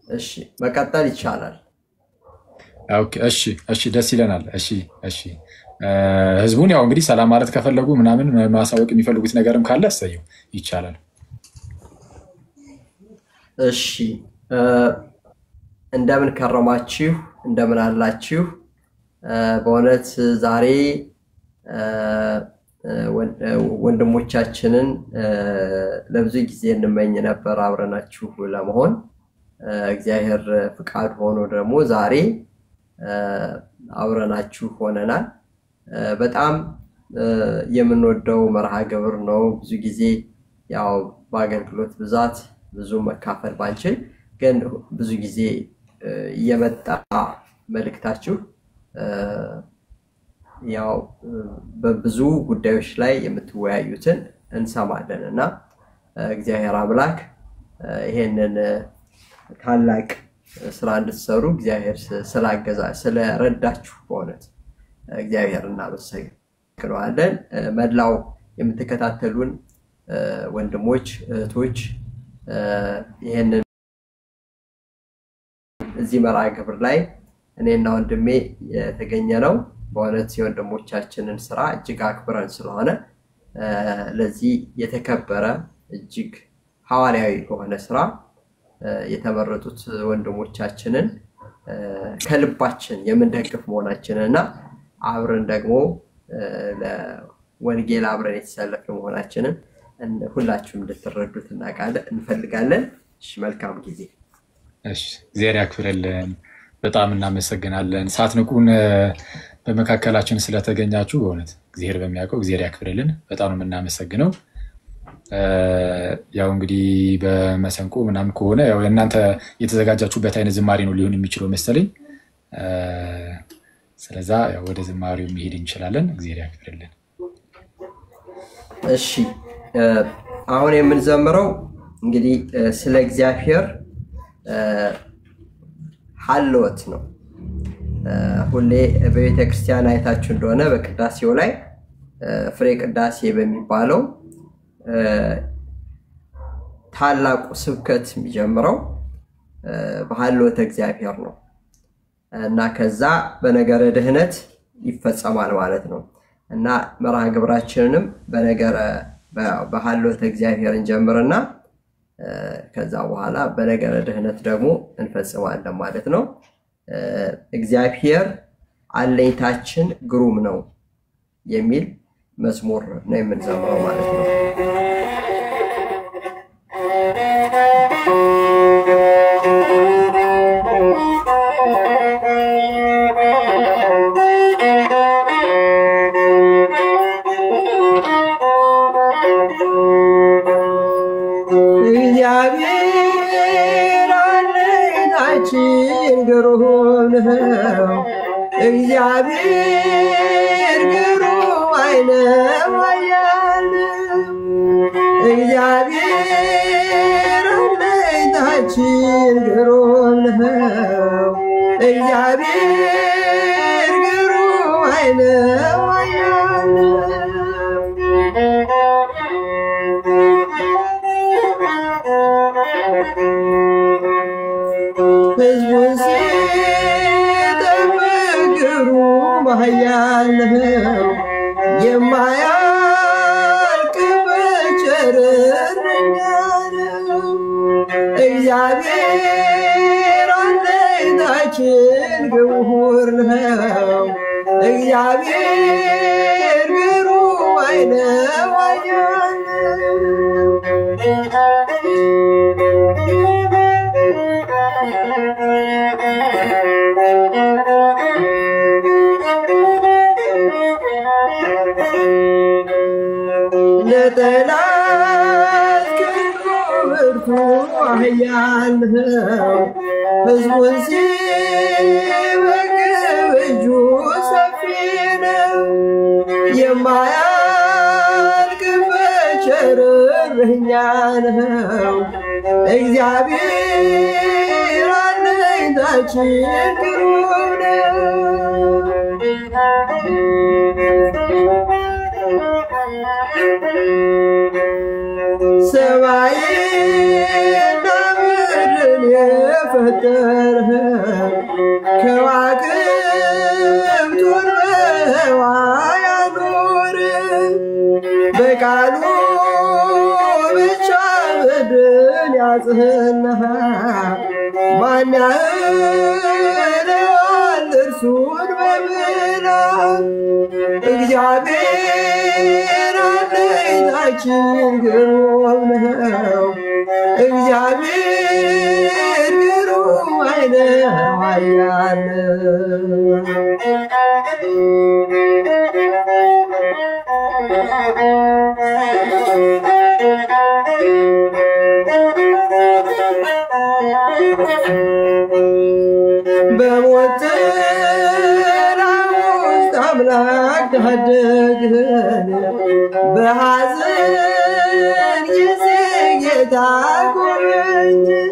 እሺ መቀጠል ይቻላል። ኦኬ እሺ ደስ ይለናል። እሺ ህዝቡን ያው እንግዲህ ሰላም ማለት ከፈለጉ ምናምን ማሳወቅ የሚፈልጉት ነገርም ካለ እሰየው ይቻላል። እሺ እንደምን ከረማችሁ እንደምን አላችሁ? በእውነት ዛሬ ወንድሞቻችንን ለብዙ ጊዜ እንመኝ ነበር አብረናችሁ ለመሆን እግዚአብሔር ፍቃድ ሆኖ ደግሞ ዛሬ አብረናችሁ ሆነናል። በጣም የምንወደው መርሃ ግብር ነው። ብዙ ጊዜ ያው በአገልግሎት ብዛት ብዙ መካፈል ባንችል ግን ብዙ ጊዜ እየመጣ መልእክታችሁ ያው በብዙ ጉዳዮች ላይ የምትወያዩትን እንሰማለን እና እግዚአብሔር አምላክ ይሄንን ታላቅ ስራ እንድትሰሩ እግዚአብሔር ስላገዛ ስለረዳችሁ በእውነት እግዚአብሔር እናመሰግናለን። መላው የምትከታተሉን ወንድሞች እህቶች ይሄንን እዚህ መርሃ ግብር ላይ እኔና ወንድሜ የተገኘነው በእውነት የወንድሞቻችንን ስራ እጅግ አክብረን ስለሆነ ለዚህ የተከበረ እጅግ ሐዋርያዊ የሆነ ስራ የተመረጡት ወንድሞቻችንን ከልባችን የምንደግፍ መሆናችንና አብረን ደግሞ ለወንጌል አብረን የተሰለፍን መሆናችንን ሁላችሁም እንድትረዱት እንፈልጋለን። እሺ መልካም ጊዜ። እሺ እግዚአብሔር ያክብርልን። በጣም እናመሰግናለን። ሳትንቁን በመካከላችን ስለተገኛችሁ በእውነት እግዚአብሔር በሚያውቀው እግዚአብሔር ያክብርልን። በጣም ነው የምናመሰግነው። ያው እንግዲህ በመሰንቆ ምናምን ከሆነ ያው እናንተ የተዘጋጃችሁበት አይነት ዝማሬ ነው ሊሆን የሚችለው መሰለኝ። ስለዛ ያው ወደ ዝማሬው መሄድ እንችላለን። እግዚአብሔር ያክብርልን። እሺ አሁን የምንዘምረው እንግዲህ ስለ እግዚአብሔር ሐልወት ነው። ሁሌ በቤተ ክርስቲያን አይታችሁ እንደሆነ በቅዳሴው ላይ ፍሬ ቅዳሴ በሚባለው ታላቁ ስብከት የሚጀምረው በሐልወተ እግዚአብሔር ነው እና ከዛ በነገረ ድህነት ይፈጸማል ማለት ነው እና መርሃ ግብራችንንም በሐልወተ እግዚአብሔር እንጀምርና ከዛ በኋላ በነገረ ድህነት ደግሞ እንፈጽማለን ማለት ነው። እግዚአብሔር አለኝታችን ግሩም ነው የሚል መዝሙር ነው የምንዘምረው ማለት ነው። እግዚአብሔር ግሩም አይነው ኃያል እግዚአብሔር አለኝታችን ግሩም ነው እግዚአብሔር ግሩም አይነው ኃያል ሕዝቡን ኃያል ነው የማያልቅ በቸርነቱ ነው እግዚአብሔር አለኝታችን ግቡር ነው እግዚአብሔር ግሩም አይነው ኃያል ለጠላት ክንዱ ብርቱ ኃያል ነው ሕዝቡን ሲመግብ እጁ ሰፊ ነው የማያልቅ በቸርነቱ ነው እግዚአብሔር አለኝታችን ግሩም ነው ሰማይና ምድርን የፈጠርህ ከዋክብቱን በህዋይ አኖር በቃሉ ብቻ ምድርን ያጽናል ማን ያህለዋል እርሱን በምሕረት እግዚአብሔር አለኝታችን ግሩም ነው እግዚአብሔር ግሩም አይነው ኃያል በሞት ጥላ ውስጥ አምላክ ታደገን በሐዘን ጊዜ ጌታ ጎበኘን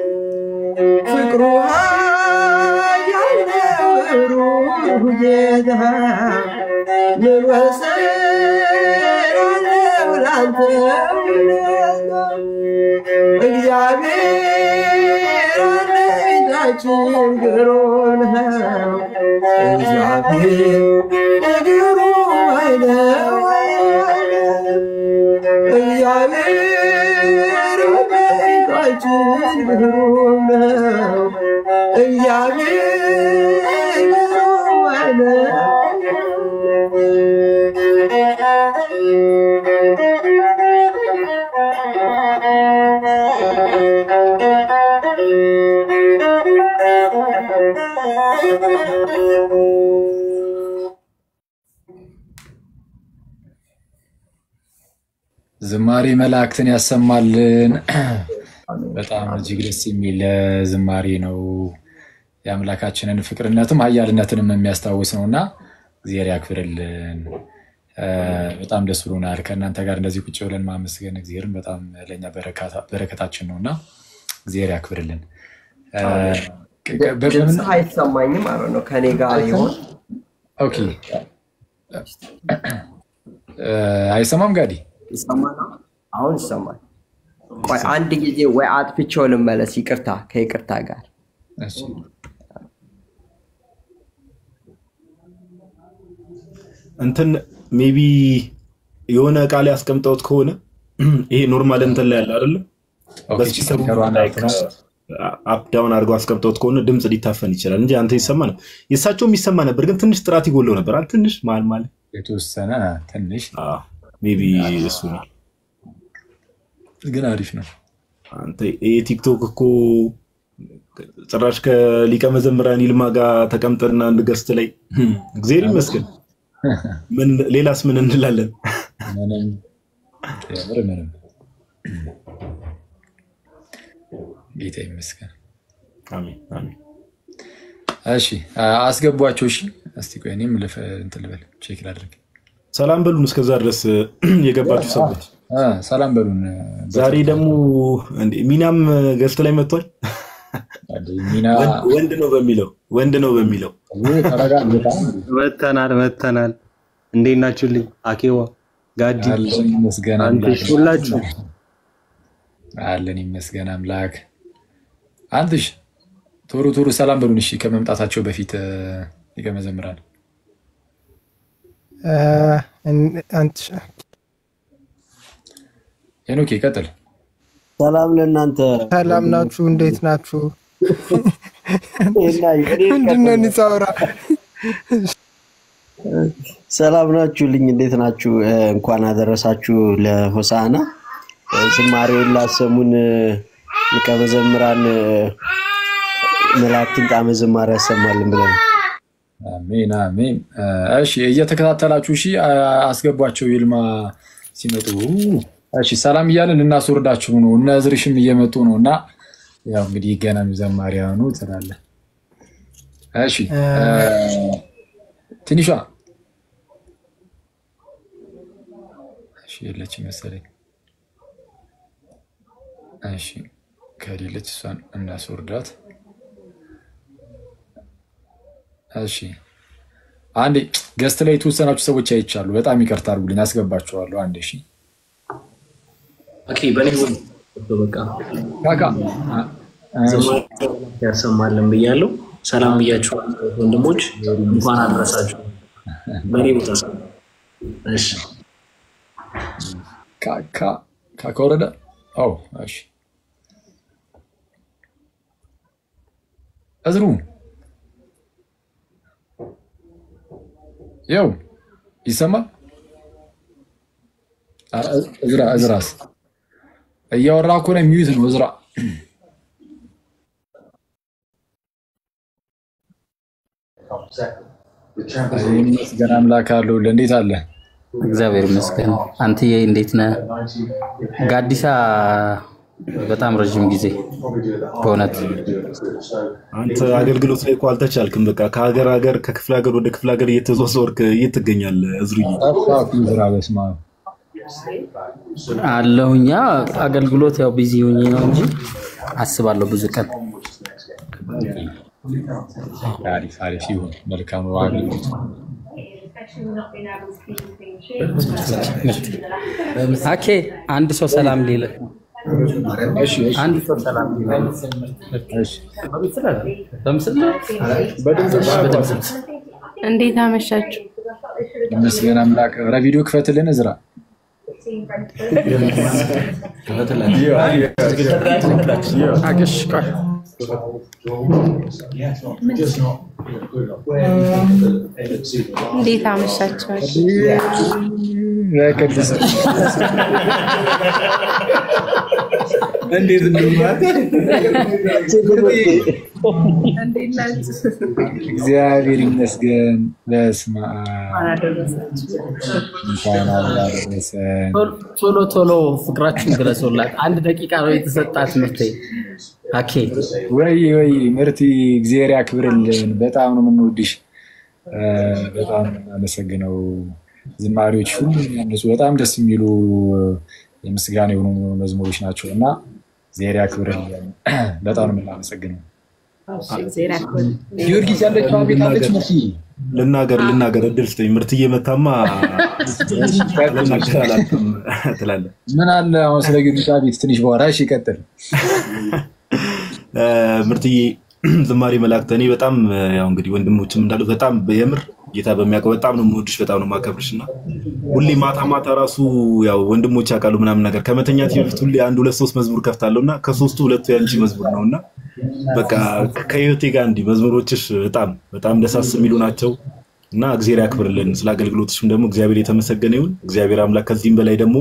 ፍቅሩ ኃያል ነው ሩሩ ጌታ ምን ወሰናለው ላንተ ውለታ እግዚአብሔር አለኝታችን ግሩም ነው እግዚአብሔር ግሩም አይነው እግዚአብሔር አለኝታችን ግሩም ነው እግዚአብሔር ግሩም አይነው ዝማሬ መላእክትን ያሰማልን። በጣም እጅግ ደስ የሚል ዝማሬ ነው። የአምላካችንን ፍቅርነትም ኃያልነትንም የሚያስታውስ ነውና እግዚአብሔር ያክብርልን። በጣም ደስ ብሎናል ከእናንተ ጋር እንደዚህ ቁጭ ብለን ማመስገን እግዚአብሔርን በጣም ለኛ በረከታችን ነውና እግዚአብሔር ያክብርልን። ድምፅ አይሰማኝም ማለት ነው ከኔ ጋር ይሆን? ኦኬ አይሰማም ጋዲ? ይሰማል አሁን ይሰማል። ቆይ አንድ ጊዜ ወይ አጥፍቼው ልመለስ ይቅርታ ከይቅርታ ጋር እሺ እንትን ሜቢ የሆነ ቃል ያስቀምጠውት ከሆነ ይሄ ኖርማል እንትን ላይ ያለ አይደል በስፒከሩ ላይ አፕ ዳውን አድርገው አስቀምጠውት ከሆነ ድምጽ ሊታፈን ይችላል እንጂ አንተ ይሰማል የሳቸው የሚሰማ ነበር ግን ትንሽ ጥራት ይጎለው ነበር አይደል ትንሽ ማል የተወሰነ ትንሽ ሜቢ እሱ ነው ግን አሪፍ ነው። አንተ ቲክቶክ እኮ ጭራሽ ከሊቀ መዘምራን ይልማ ጋር ተቀምጠና አንድ ገስት ላይ እግዚአብሔር ይመስገን ምን ሌላስ ምን እንላለን? ምንም ጌታ ይመስገን። አሜን አሜን። እሺ አስገቧቸው። እሺ እስቲ ቆይ እኔም እንትን ልበል ቼክ ላድርግ። ሰላም በሉን እስከዛ ድረስ የገባችሁ ሰዎች ሰላም በሉን። ዛሬ ደግሞ ሚናም ገስት ላይ መጥቷል። ሚና ወንድ ነው በሚለው መተናል እንዴት ናችሁልኝ? አኬዋ ጋዲ መስገና አንተሽ ሁላችሁ አለን ይመስገን አምላክ። አንተሽ ቶሩ ሰላም በሉን። እሺ ከመምጣታቸው በፊት ይገመዘምራል። አንተሽ ሄኖክ ይቀጥል። ሰላም ለእናንተ። ሰላም ናችሁ? እንዴት ናችሁ? ምንድነው ንጻውራ? ሰላም ናችሁልኝ? እንዴት ናችሁ? እንኳን አደረሳችሁ ለሆሳዕና። ዝማሬውን ላሰሙን ሊቀ መዘምራን መላእክትን ጣዕመ ዝማሬ ያሰማልን ብለን። አሜን አሜን። እሺ እየተከታተላችሁ እሺ አስገቧቸው ይልማ ሲመጡ። እሺ ሰላም እያለን ልናስወርዳችሁ ነው። እነ ዝርሽም እየመጡ ነውና ያው እንግዲህ ገና ዘማሪያኑ ትላለ። እሺ ትንሿ እሺ የለች መሰለኝ። እሺ ከሌለች እሷን እናስወርዳት። እሺ አንዴ ገስት ላይ የተወሰናችሁ ሰዎች አይቻሉ። በጣም ይቅርታ አድርጉልኝ አስገባችኋለሁ። አንዴ እሺ ኦኬ በኔ በቃ ካካ ዝማሬ ያሰማልን ብያለሁ። ሰላም ብያችሁ ወንድሞች እንኳን አደረሳችሁ። በኔ ቦታ እሺ ከወረደ አው እሺ አዝሩ ያው ይሰማል። እዝራስ እያወራ እኮ ነው። ሚዩት ነው እዝራ። ይመስገን አምላክ አለው። እንዴት አለ? እግዚአብሔር ይመስገን። አንተዬ እንዴት ነህ? ጋዲሳ በጣም ረጅም ጊዜ በእውነት አንተ አገልግሎት ላይ እኮ አልተቻልክም። በቃ ከሀገር ሀገር ከክፍለ ሀገር ወደ ክፍለ ሀገር እየተዘዋወርክ ትገኛለህ። እዝሩዬ አለሁኛ አገልግሎት ያው ቢዚ ሆኜ ነው እንጂ አስባለሁ ብዙ ቀን አሪፍ ይሁን። መልካም አገልግሎት። ኦኬ አንድ ሰው ሰላም ሊል አንድ ሰው ሰላም ሊል እንዴት አመሻችሁ? ይመስገን አምላክ። ቪዲዮ ክፈትልን እዝራ። እንዴት አመሻችሁ? እንዴት እግዚአብሔር ይመስገን። በስመ አብ ቶሎ ቶሎ ፍቅራችሁን ግለጹላት። 1 ደቂቃ ነው የተሰጣት ምርቴ። ኦኬ ወይ ምርቴ እግዚአብሔር ያክብርልን። በጣም ነው የምንወድሽ። በጣም አመሰግነው። ዝማሬዎች ሁሉ ያነሱ በጣም ደስ የሚሉ የምስጋና የሆኑ መዝሙሮች ናቸው እና እግዚአብሔር ያክብርልን። በጣም ነው የምናመሰግነው። ጊዮርጊስ ያለችው ቤት አለች። ምርቴ ልናገር እድል ስጠኝ። ምርትዬ መታማ ትላለህ። ምን አለ አሁን ስለ ጊዮርጊስ ቤት ትንሽ በኋላ እሺ ይቀጥል። ምርትዬ ዝማሬ መላእክት እኔ በጣም ያው እንግዲህ ወንድሞችም እንዳሉት በጣም የምር ጌታ በሚያውቀው በጣም ነው የምወድሽ፣ በጣም ነው የማከብርሽና ሁሌ ማታ ራሱ ያው ወንድሞች ያውቃሉ ምናምን ነገር ከመተኛት በፊት ሁሌ 1 2 3 መዝሙር ከፍታለሁና ከሶስቱ ሁለቱ ያንቺ መዝሙር ነውና በቃ ከህይወቴ ጋር እንዲህ መዝሙሮችሽ በጣም ደሳስ የሚሉ ናቸው እና እግዚአብሔር ያክብርልን። ስለ አገልግሎትሽም ደግሞ እግዚአብሔር የተመሰገነ ይሁን። እግዚአብሔር አምላክ ከዚህም በላይ ደግሞ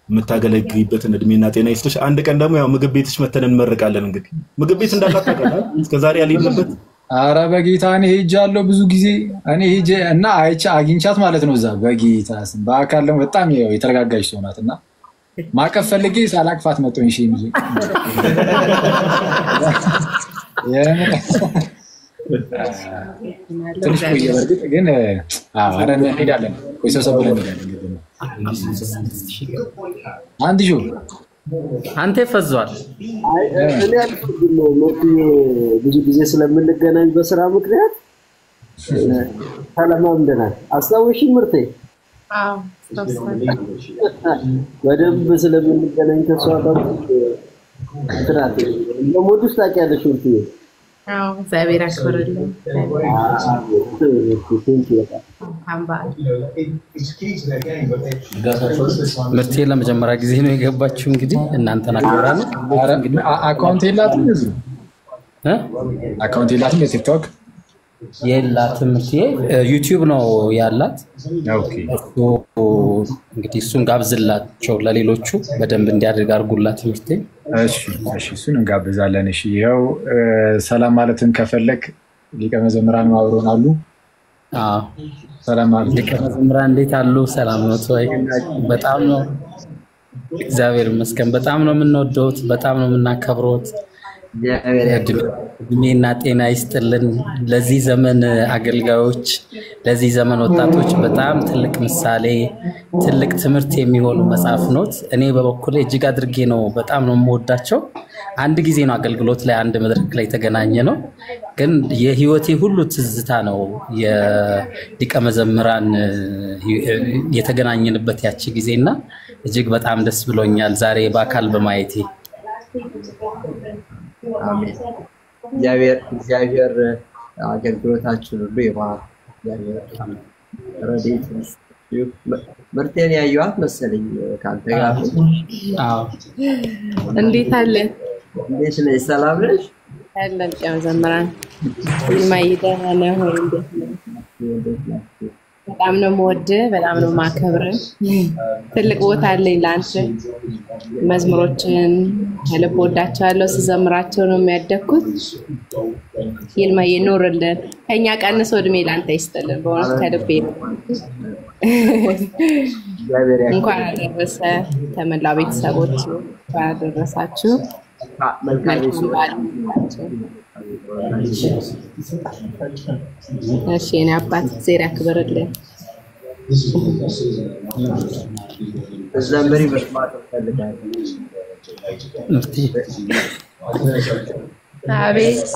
የምታገለግይበትን እድሜና ጤና ይስጥሽ። አንድ ቀን ደግሞ ያው ምግብ ቤትሽ መተን እንመርቃለን። እንግዲህ ምግብ ቤት እንዳላታቀና እስከዛሬ ያልሄድንበት አረ በጌታ እኔ ሄጃለሁ ብዙ ጊዜ። እኔ ሄጄ እና አይቼ አግኝቻት ማለት ነው እዛ በጌታ ስም። በአካል ደግሞ በጣም የተረጋጋች ሰው ናት እና ማቀፍ ፈልጌ ሳላቅፋት መጥቶኝ እሺ እንጂ ትንሽ ቆየ። በርግጥ ግን አረ እንሄዳለን። ቆይ ሰብሰብ ብለን እንሄዳለን። አንድ ጆ አንተ ፈዟል። እኔ ብዙ ጊዜ ስለምንገናኝ በስራ ምክንያት ተለማምደናል። አስታውሺ ምርቴ? አዎ በደንብ ስለምንገናኝ ከሷ ጋር ትራቴ ለሞዱስ ታውቂያለሽ ምርቴ? አዎ እግዚአብሔር ያክብርልን። ምርቴ ለመጀመሪያ ጊዜ ነው የገባችው። እንግዲህ እናንተን አክብራ ነው። አካውንት የላትም እዚህ አካውንት የላትም የቲክቶክ የላትም። ዩቲዩብ ነው ያላት። ኦኬ እንግዲህ እሱን ጋብዝላቸው ለሌሎቹ በደንብ እንዲያደርግ አድርጉላት ምርቴ። እሺ እሱን እንጋብዛለን። እሺ ይኸው ሰላም ማለትን ከፈለክ ሊቀ መዘምራን አብረውን አሉ። ሰላም ማለት ሊቀ መዘምራን እንዴት አሉ? ሰላም ነው ወይ? በጣም ነው እግዚአብሔር ይመስገን። በጣም ነው የምንወደውት፣ በጣም ነው የምናከብረውት። እድሜና ጤና ይስጥልን። ለዚህ ዘመን አገልጋዮች፣ ለዚህ ዘመን ወጣቶች በጣም ትልቅ ምሳሌ፣ ትልቅ ትምህርት የሚሆኑ መጽሐፍ ኖት። እኔ በበኩሌ እጅግ አድርጌ ነው በጣም ነው የምወዳቸው። አንድ ጊዜ ነው አገልግሎት ላይ አንድ መድረክ ላይ ተገናኘ ነው፣ ግን የህይወቴ ሁሉ ትዝታ ነው የሊቀ መዘምራን የተገናኘንበት ያቺ ጊዜና እጅግ በጣም ደስ ብሎኛል ዛሬ በአካል በማየቴ። አሜን። እግዚአብሔር አገልግሎታችሁን ሁሉ ይባርክ። እግዚአብሔር ረድኤት ይስጣችሁ። ምርቴን ያየኋት መሰለኝ ካንተ ጋር። አዎ እንዴት አለ? እንዴት ነሽ? ሰላም ነሽ? ያለን ጫው ዘመራን ይማይደና ነው ወይ? እንዴት ነው? በጣም ነው የምወድህ፣ በጣም ነው የማከብርህ። ትልቅ ቦታ አለኝ ለአንተ። መዝሙሮችን ከልብ ወዳቸዋለሁ፣ ስዘምራቸው ነው የሚያደግኩት። ይልማዬ ኖርልን፣ ከኛ ቀንሶ እድሜ ለአንተ ይስጥልን። በእውነት ከልቤ እንኳን አደረሰ ተመላ ቤተሰቦች፣ እንኳን አደረሳችሁ። መልካም በዓል። እሺ የኔ አባት እግዚአብሔር ያክብርልኝ። ዘምሪ መስማት እፈልጋለሁ። አቤት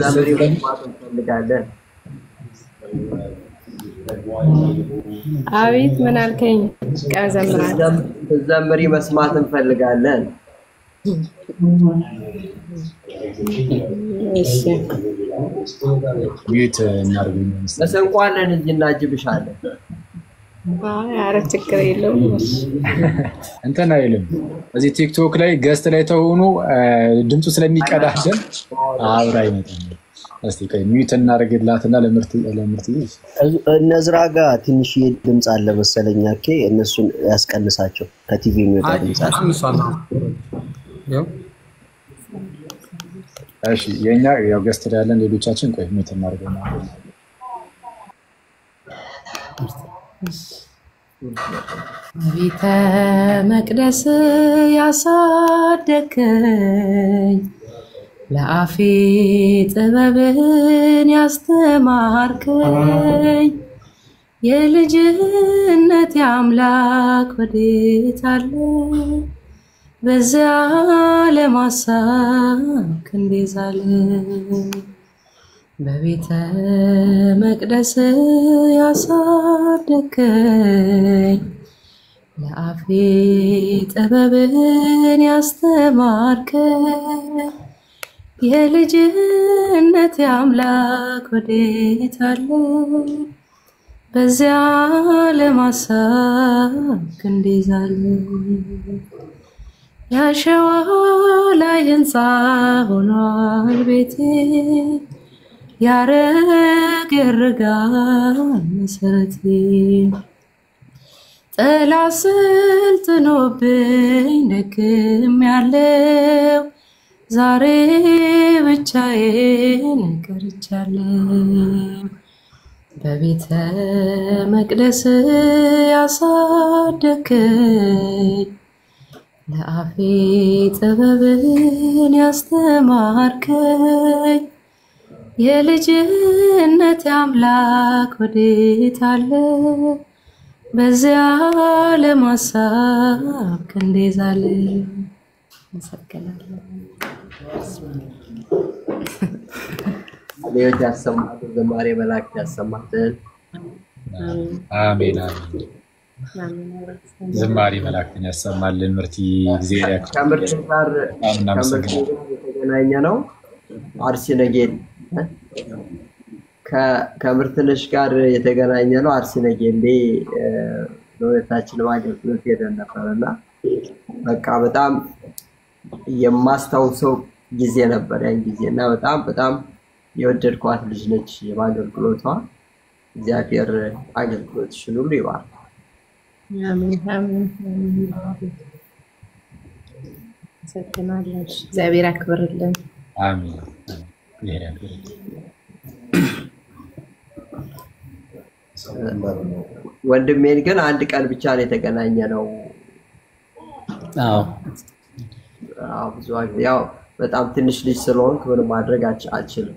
ዘምሪ መስማት እፈልጋለሁ። አቤት ምን አልከኝ? ቀዘምራለሁ። ዘምሪ መስማት እንፈልጋለን። እሺ ሚዩት እናድርግ። መሰንቆ አለን እንጂ እናጅብሻለን። ኧረ ችግር የለውም። እንትን አይልም። እዚህ ቲክቶክ ላይ ገስት ላይ ተሆኑ ድምፁ ስለሚቀዳደም አብራ አይመጣም። እስቲ ቆይ ሚዩት እናደርግላትና ለምርት እነዝራ ጋር ትንሽ ድምጽ አለ መሰለኝ። አኬ እነሱን ያስቀንሳቸው። ከቲቪ የሚወጣ ድምጽ አለ። እሺ የኛ ያው ገስት ላይ ያለን ሌሎቻችን ቆይ ሚዩት እናደርገና ቤተ መቅደስ ያሳደከኝ ለአፌ ጥበብን ያስተማርከኝ የልጅነት አምላክ ወዴት አለ? በዚያ ለማሳብ ክንዴ ዛለ። በቤተ መቅደስ ያሳደከኝ ለአፌ ጥበብን ያስተማርከኝ የልጅነት አምላክ ወዴት አለ? በዚያ ለማሳብ ክንዴ ዛለ። ያሸዋ ላይ ህንፃ ሆኗል ቤቴ ያረገረጋል መሰረቴ ጠላት ስልጥኖብኝ ደክሜያለሁ ዛሬ ብቻዬን ቀርቻለሁ በቤተ መቅደስ ያሳደከኝ ለአፌ ጥበብን ያስተማርከኝ የልጅነት አምላክ ወዴት አለ? በዚያ ለማሳብ ክንዴ ዛለ። መሰከናለሁ ሌሎች ያሰማሉ ዘማሪ መላእክት ያሰማልን። አሜን አሜን። ዝማሬ መላእክትን ያሰማልን። ምርት እግዚአብሔር ያክብር። ከምርት ጋር የተገናኘ ነው። አርሲ ነገሌ ከምርትነሽ ጋር የተገናኘ ነው። አርሲ ነገሌ ለሁለታችን አገልግሎት ሄደን ነበርና በቃ በጣም የማስታውሰው ጊዜ ነበር ያን ጊዜና በጣም የወደድኳት ልጅ ነች። የአገልግሎቷ እግዚአብሔር አገልግሎትሽን ሁሉ ይባርክ። አሜን አሜን አሜን። ሰከናለሁ እግዚአብሔር ያክብርልን። አሜን እግዚአብሔር ያክብርልን። ወንድሜን ግን አንድ ቀን ብቻ ነው የተገናኘ ነው። አዎ ብዙ ያው በጣም ትንሽ ልጅ ስለሆንክ ምንም ማድረግ አልችልም።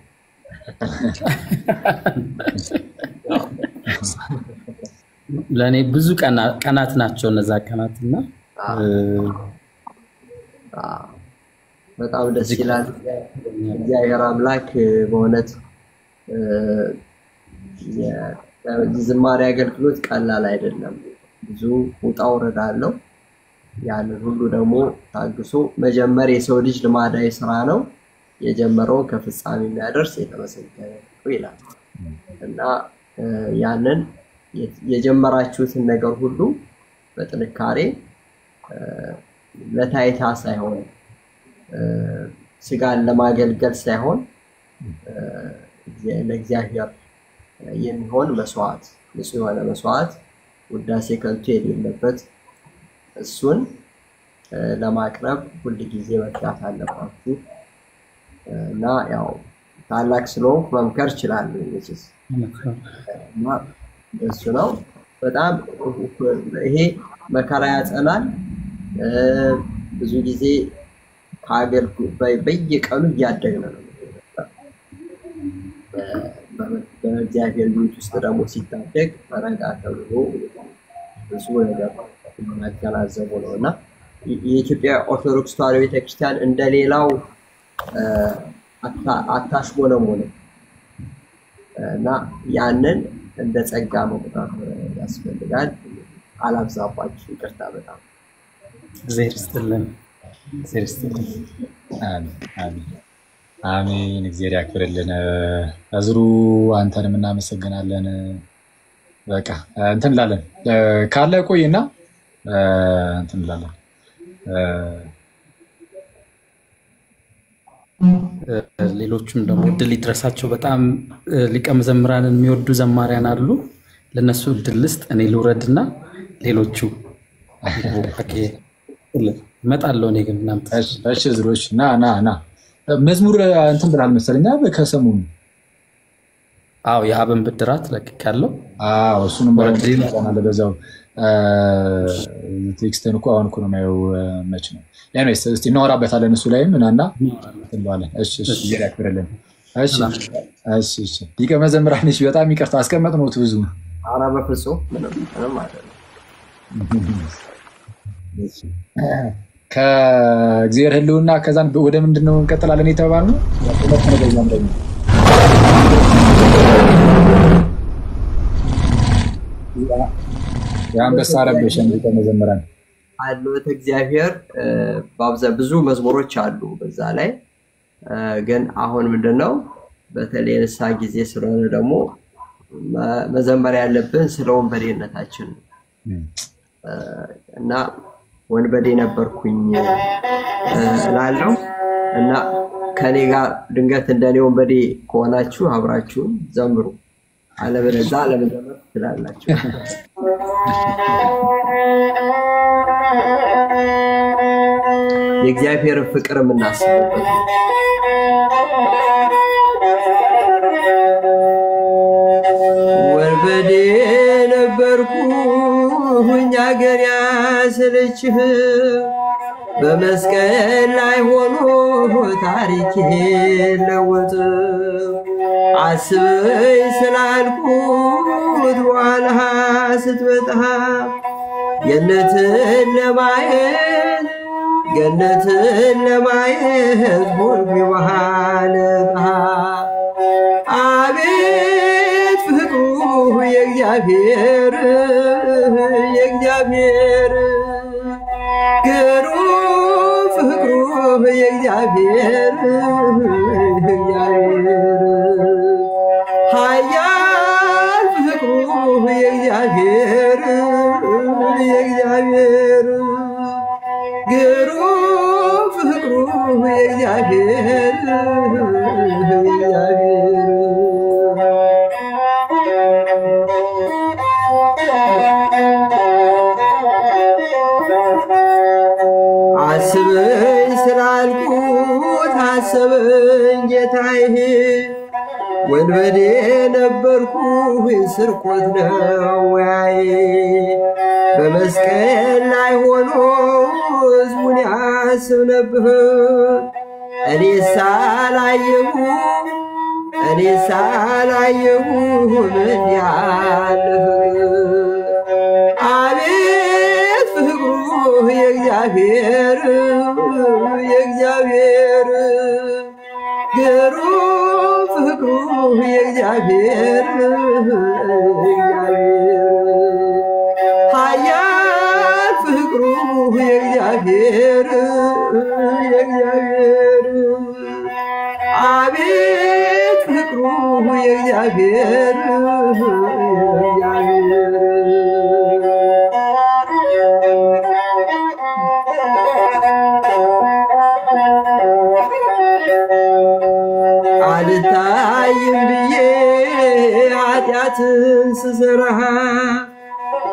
ለኔ ብዙ ቀናት ናቸው እነዛ ቀናትና በጣም ደስ ይላል። እግዚአብሔር አምላክ በእውነት የዝማሬ አገልግሎት ቀላል አይደለም። ብዙ ውጣ ውረድ አለው። ያንን ሁሉ ደግሞ ታግሶ መጀመር የሰው ልጅ ልማዳዊ ስራ ነው የጀመረው ከፍጻሜ የሚያደርስ የተመሰገነ ነው ይላል እና ያንን የጀመራችሁትን ነገር ሁሉ በጥንካሬ ለታይታ ሳይሆን ስጋን ለማገልገል ሳይሆን ለእግዚአብሔር የሚሆን መስዋዕት ንጹህ የሆነ መስዋዕት ውዳሴ ከንቱ የሌለበት እሱን ለማቅረብ ሁሉ ጊዜ መትጋት አለባችሁ እና ያው ታላቅ ስለሆንኩ መምከር እችላለሁ እና እሱ ነው በጣም ይሄ መከራ ያጸናል ብዙ ጊዜ ካገል በየቀኑ እያደግነ ነው በእግዚአብሔር ቤት ውስጥ ደግሞ ሲታደግ ተረጋ ተብሎ ብዙ ነገር ማገናዘቡ ነውና የኢትዮጵያ ኦርቶዶክስ ተዋሕዶ ቤተክርስቲያን እንደሌላው አታሽሞነሞነ እና ያንን እንደ ጸጋ መቁጠር ያስፈልጋል አላብዛባችሁ ይቅርታ በጣም እግዚአብሔር ይስጥልን አሜን እግዚአብሔር ያክብርልን አዝሩ አንተንም እናመሰግናለን በቃ እንትን እንላለን ካለ ቆይና እንትን እንላለን ሌሎችም ደግሞ እድል ይድረሳቸው በጣም ሊቀ መዘምራንን የሚወዱ ዘማሪያን አሉ ለነሱ እድል ልስጥ እኔ ልውረድና ሌሎቹ እመጣለሁ እኔ ግን እናንተ እሺ ዝሮች ና መዝሙር እንትን ብላል መሰለኛ ከሰሙን አዎ የአብን ብድራት ለቅቄያለሁ እሱንም በረድልኝ በዛው ቴክስትን እኮ አሁን እኮ ነው የማየው መች ነው ያኔስ እስቲ እናወራበታለን እሱ ላይም እናና እንለዋለን እሺ ያክብርልን እሺ ሊቀ መዘምራን እሺ በጣም ይቅርታ አስቀመጥነው ብዙ ኧረ በፍጹም ምንም አይደለም ከእግዚአብሔር ህልውና ከዛን ወደ ምንድነው እንቀጥላለን የተባልነው ያንበሳ ረበሽን ሊቀ መዘምራን አሉት እግዚአብሔር ብዙ መዝሙሮች አሉ በዛ ላይ ግን አሁን ምንድነው በተለይ ንስሐ ጊዜ ስለሆነ ደግሞ መዘመር ያለብን ስለ ወንበዴነታችን እና ወንበዴ ነበርኩኝ እላለሁ እና ከኔ ጋር ድንገት እንደኔ ወንበዴ ከሆናችሁ አብራችሁ ዘምሩ አለበለዚያ ለመዘመር ትላላችሁ የእግዚአብሔር ፍቅር የምናስብበት ወንበዴ ነበርኩኝ አገር ያሰለችህ በመስቀል ላይ ሆኖ ታሪኬ ለወጥ አስበኝ ስላልኩት በኋላ ስትመጣ ገነትን ለማየት ሆንኩ በኋላ አቤት ፍቅሩ የእግዚአብሔር ግሩም ፍቅሩ የእግዚአብሔር ኃያል ፍቅሩ የእግዚአብሔር ግሩም ፍቅሩ የእግዚአብሔር አስበኝ ስላልኩት አሰበኝ ጌታዬ ወንበዴ ነበርኩኝ ስርቆት ነው ያዬ በመስቀል ላይ ሆኖ ሕዝቡን ያስብ ነበር እኔ ሳላየሁ ምን ያለ አቤት ፍቅሩ የእግዚአብሔር ግሩም ፍቅሩ የእግዚአብሔር ኃያል ፍቅሩ አቤት ፍቅሩ የእግዚአብሔር አልታይም ብዬ ኃጢአትን ስሰራ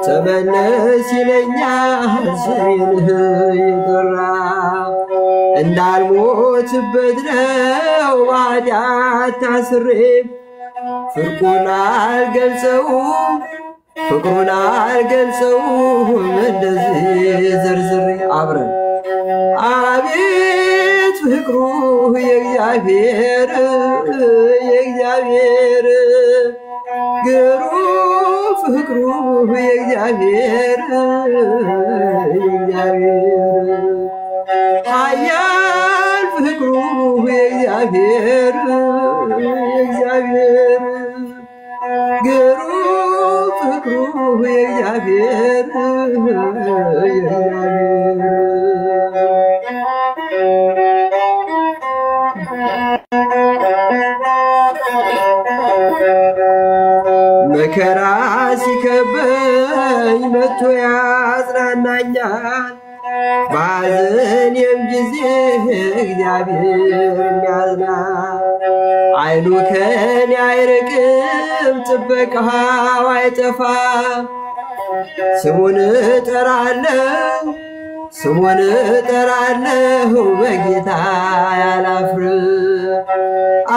ተመለስ ይለኛል ስሜንህ የጠራ እንዳልሞትበት ነው በኃጢአት ታስሬ ፍቅሩን አልገልጸውም እንደዚህ ዘርዝሬ አብረን አቤት ፍቅሩ የእግዚአብሔር ግሩም ፍቅሩ የእግዚአብሔር ኃያል ፍቅሩ የእግዚአብሔር ግሩም ፍቅሩ የእግዚአብሔር መከራ ሲከበኝ መጥቶ ያጽናናኛል በሐዘኔም ጊዜ እግዚአብሔር ያዝናል አይኑ ከኔ አይርቅም ጥበቃው አይጠፋም ስሙን እጠራለሁ በጌታ ያላፍርም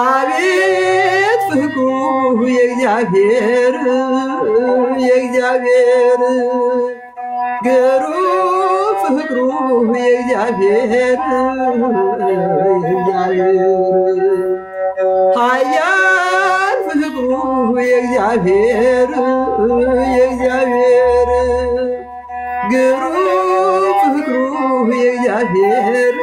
አቤት ፍቅሩ የእግዚአብሔር ግሩም ፍቅሩ የእግዚአብሔር ኃያል ፍቅሩ የእግዚአብሔር ግሩም ፍቅሩ የእግዚአብሔር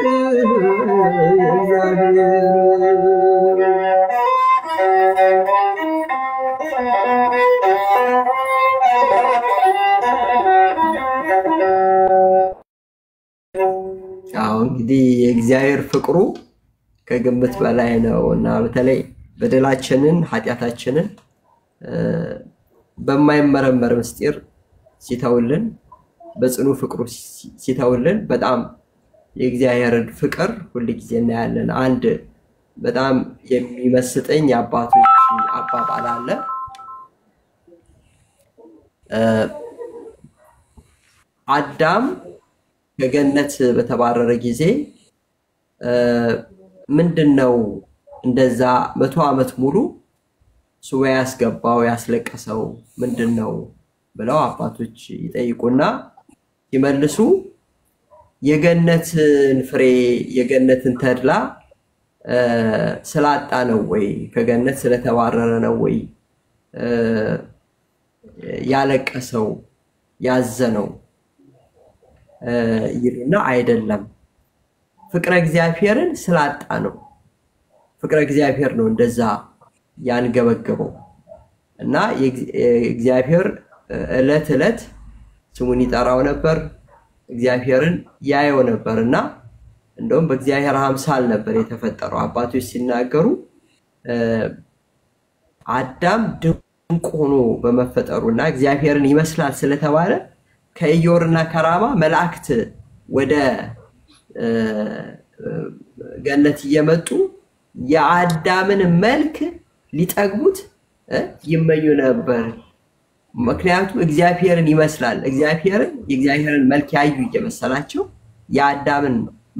እንግዲህ የእግዚአብሔር ፍቅሩ ከግምት በላይ ነው እና በተለይ በደላችንን ኃጢአታችንን በማይመረመር ምስጢር ሲተውልን በጽኑ ፍቅሩ ሲተውልን በጣም የእግዚአብሔርን ፍቅር ሁሉ ጊዜ እናያለን። አንድ በጣም የሚመስጠኝ አባቶች አባባል አለ። አዳም ከገነት በተባረረ ጊዜ ምንድነው እንደዛ 100 ዓመት ሙሉ ሱባኤ ያስገባው ያስለቀሰው ምንድነው ብለው አባቶች ይጠይቁና ይመልሱ የገነትን ፍሬ የገነትን ተድላ ስላጣ ነው ወይ ከገነት ስለተባረረ ነው ወይ ያለቀሰው ያዘነው ይሉና አይደለም ፍቅረ እግዚአብሔርን ስላጣ ነው ፍቅረ እግዚአብሔር ነው እንደዛ ያንገበገበው እና እግዚአብሔር እለት እለት ስሙን ይጠራው ነበር እግዚአብሔርን ያየው ነበርና እንደውም በእግዚአብሔር አምሳል ነበር የተፈጠረው አባቶች ሲናገሩ አዳም ድንቅ ሆኖ በመፈጠሩና እግዚአብሔርን ይመስላል ስለተባለ ከኢዮርና ከራማ መላእክት ወደ ገነት እየመጡ የአዳምን መልክ ሊጠግቡት ይመኙ ነበር ምክንያቱም እግዚአብሔርን ይመስላል የእግዚአብሔርን መልክ ያዩ እየመሰላቸው የአዳምን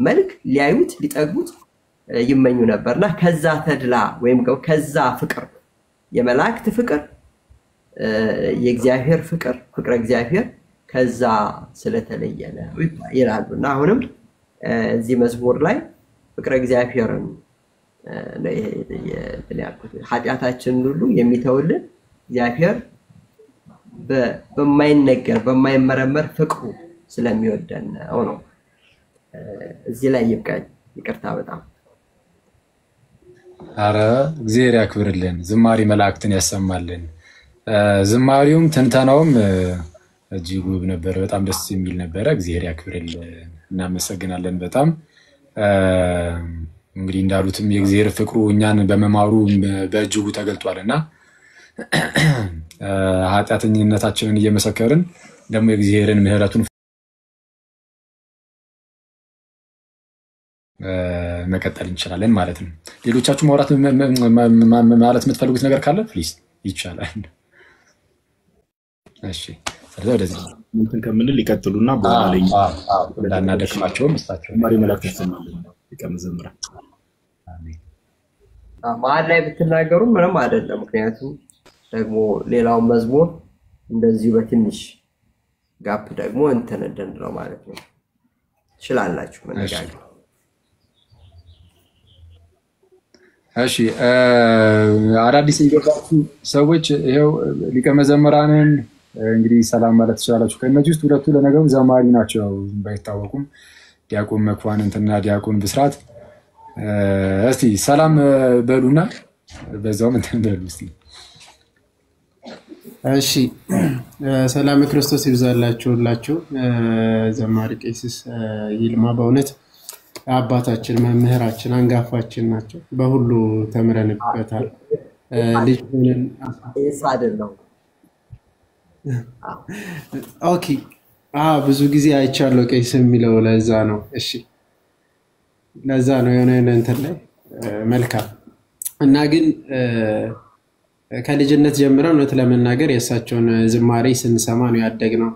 መልክ ሊያዩት ሊጠግቡት ይመኙ ነበርና ከዛ ተድላ ወይም ከዛ ፍቅር የመላእክት ፍቅር የእግዚአብሔር ፍቅር እግዚአብሔር ከዛ ስለተለየ ነው ይላሉና አሁንም እዚህ መዝሙር ላይ ፍቅር እግዚአብሔርን ኃጢአታችንን ሁሉ የሚተውልን እግዚአብሔር በማይነገር በማይመረመር ፍቅሩ ስለሚወደን ነው እዚህ ላይ ይብቃኝ ይቅርታ በጣም አረ እግዚአብሔር ያክብርልን ዝማሬ መላእክትን ያሰማልን ዝማሬውም ትንተናውም እጅግ ውብ ነበር በጣም ደስ የሚል ነበር እግዚአብሔር ያክብርልን እናመሰግናለን በጣም እንግዲህ እንዳሉትም የእግዚአብሔር ፍቅሩ እኛን በመማሩ በእጅጉ ተገልጧልና ኃጢአተኝነታችንን እየመሰከርን ደግሞ የእግዚአብሔርን ምሕረቱን መቀጠል እንችላለን ማለት ነው። ሌሎቻችሁ ማውራት ማለት የምትፈልጉት ነገር ካለ ፕሊዝ ይቻላል። እሺ ስለዚህ ወደዚህ እንትን ከምንል ይቀጥሉና በኋላ ላይ እንዳናደክማቸውም እስታቸው ማሪ መላክ ተሰማልን ይቀመዘምራ መሀል ላይ ብትናገሩ ምንም አይደለም። ምክንያቱም ደግሞ ሌላው መዝሙር እንደዚህ በትንሽ ጋፕ ደግሞ እንትን እንደንድነው ማለት ነው። ትችላላችሁ መነጋገር። እሺ አዳዲስ የገባችሁ ሰዎች ይሄው ሊቀ መዘምራንን እንግዲህ ሰላም ማለት ትችላላችሁ። ከእነዚህ ውስጥ ሁለቱ ለነገሩ ዘማሪ ናቸው ባይታወቁም፣ ዲያቆን መኳንንትና ዲያቆን ብስራት። እስቲ ሰላም በሉና በዛውም እንትን በሉ እስቲ። እሺ ሰላም ክርስቶስ ይብዛላችሁላችሁ። ዘማሪ ቄስ ይልማ በእውነት አባታችን መምህራችን አንጋፋችን ናቸው። በሁሉ ተምረንበታል። ልጅ ሆነን አይደለም። ኦኬ ብዙ ጊዜ አይቻለሁ ቄስ የሚለው ለዛ ነው። እሺ ለዛ ነው የሆነ እንትን ላይ መልካም እና ግን ከልጅነት ጀምረን እውነት ለመናገር የእሳቸውን ዝማሬ ስንሰማ ነው ያደግነው።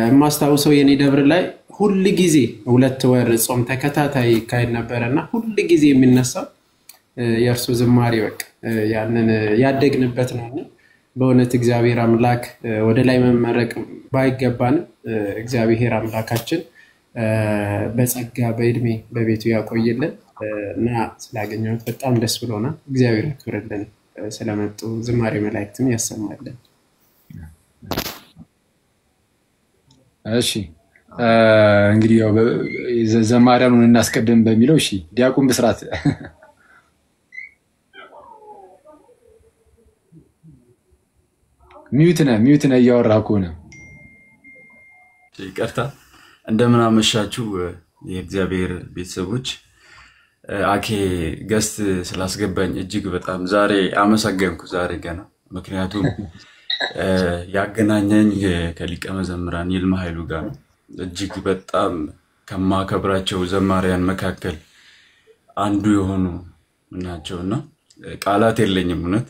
የማስታውሰው የኔ ደብር ላይ ሁሉ ጊዜ 2 ወር ጾም ተከታታይ ይካሄድ ነበርና ሁሉ ጊዜ የሚነሳው የእርሱ ዝማሬ በቃ ያንን ያደግንበት ነው። በእውነት እግዚአብሔር አምላክ ወደ ላይ መመረቅ ባይገባንም እግዚአብሔር አምላካችን በጸጋ በእድሜ በቤቱ ያቆይልን እና ስላገኘሁት በጣም ደስ ብሎናል። እግዚአብሔር ያክብርልን። ስለመጡ ዝማሬ መላእክትም ያሰማልን። እሺ እንግዲህ ያው ዘማሪያኑን እናስቀድም በሚለው እሺ ዲያቆን ብስራት ሚዩት ነህ እያወራህ ከሆነ ይቅርታ። እንደምን አመሻችሁ የእግዚአብሔር ቤተሰቦች። አኬ ገስት ስላስገባኝ እጅግ በጣም ዛሬ አመሰገንኩ። ዛሬ ገና ምክንያቱም ያገናኘኝ ከሊቀ መዘምራን ይልማ ኃይሉ ጋር ነው። እጅግ በጣም ከማከብራቸው ዘማሪያን መካከል አንዱ የሆኑ ናቸውና ቃላት የለኝም። እውነት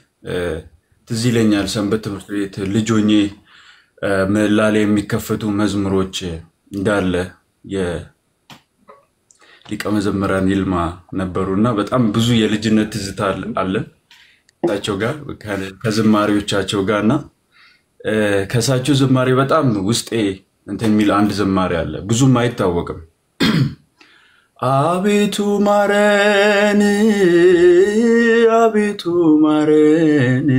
ትዝ ይለኛል ሰንበት ትምህርት ቤት ልጅ ሆኜ ምላሌ የሚከፈቱ መዝሙሮች እንዳለ የሊቀ መዘምራን ይልማ ነበሩና በጣም ብዙ የልጅነት ትዝታ አለ ታቸው ጋር ከዝማሬዎቻቸው ጋርና ከሳቸው ዝማሬ በጣም ውስጤ እንትን የሚል አንድ ዝማሬ አለ፣ ብዙም አይታወቅም። አቤቱ ማረን አቤቱ ማረን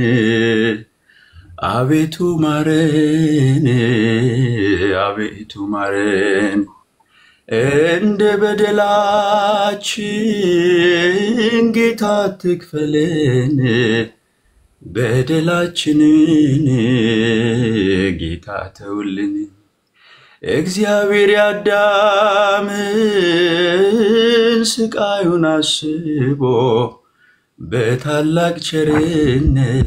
አቤቱ ማረን አቤቱ ማረን እንደ በደላችን ጌታ ትክፈለን በደላችንን ጌታ ተውልን። እግዚአብሔር ያዳምን ስቃዩን አስቦ በታላቅ ቸርነት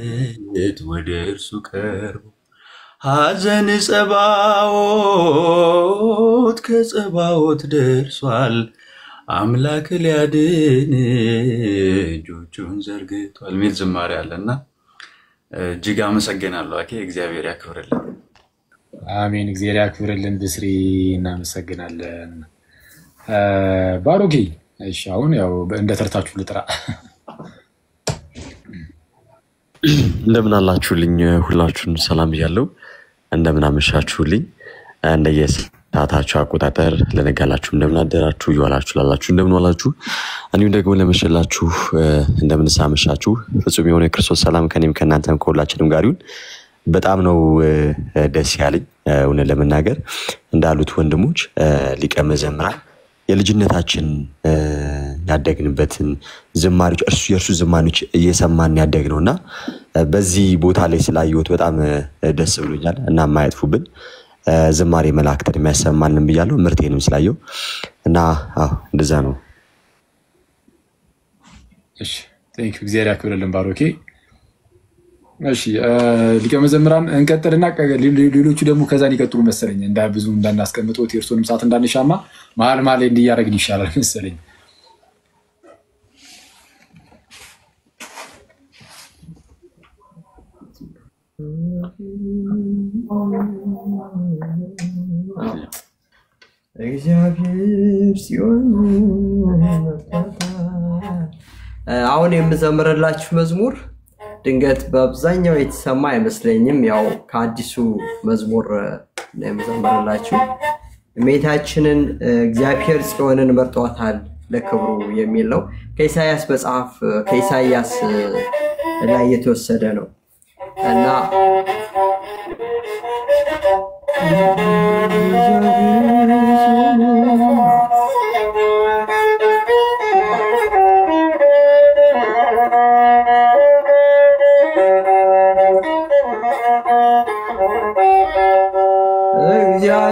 ወደ እርሱ ቀርቦ ሐዘን ጸባዖት ከጸባዖት ደርሷል አምላክ ሊያድን እጆቹን ዘርግቷል ሚል ዝማሬ አለና እጅግ አመሰግናለሁ። አኬ እግዚአብሔር ያክብርልን። አሜን። እግዚአብሔር ያክብርልን። ብስሪ እናመሰግናለን። ባሮኪ እሺ አሁን ያው እንደ ተርታችሁ ልጥራ። እንደምን አላችሁልኝ? ሁላችሁን ሰላም ብያለሁ። እንደምን አመሻችሁልኝ? እንደየሰዓታችሁ አቆጣጠር ለነጋላችሁ እንደምን አደራችሁ፣ ይዋላችሁ ላላችሁ እንደምን ዋላችሁ፣ እኔም ደግሞ ለመሸላችሁ እንደምን ሳመሻችሁ። ፍጹም የሆነ የክርስቶስ ሰላም ከኔም ከናንተም ከሁላችንም ጋር ይሁን። በጣም ነው ደስ ያለኝ እውነት ለመናገር እንዳሉት ወንድሞች ሊቀ መዘምራን የልጅነታችን ያደግንበትን ዝማሬዎች የእርሱ ዝማሬዎች እየሰማን ያደግነውና በዚህ ቦታ ላይ ስላየሁት በጣም ደስ ብሎኛል እና ማያጥፉብን ዝማሬ መላእክትን የሚያሰማልን ብያለሁ። ምርቴንም ስላየው እና እንደዛ ነው። እሺ ቴንክ ዩ እግዚአብሔር ያክብርልን ባሮኬ። እሺ ሊቀ መዘምራን እንቀጥልና ሌሎቹ ደግሞ ከዛን ይቀጥሉ መሰለኝ ብዙ እንዳናስቀምጡት የእርሶንም ሰዓት እንዳንሻማ መሀል መሀል ላይ እንዲያደርግን ይሻላል መሰለኝ። እግዚአብሔር ሲሆን አሁን የምዘምርላችሁ መዝሙር ድንገት በአብዛኛው የተሰማ አይመስለኝም። ያው ከአዲሱ መዝሙር ነው የምዘምርላችሁ። እመቤታችንን እግዚአብሔር ጽዮንን መርጧታል ለክብሩ የሚል ነው። ከኢሳይያስ መጽሐፍ ከኢሳይያስ ላይ የተወሰደ ነው እና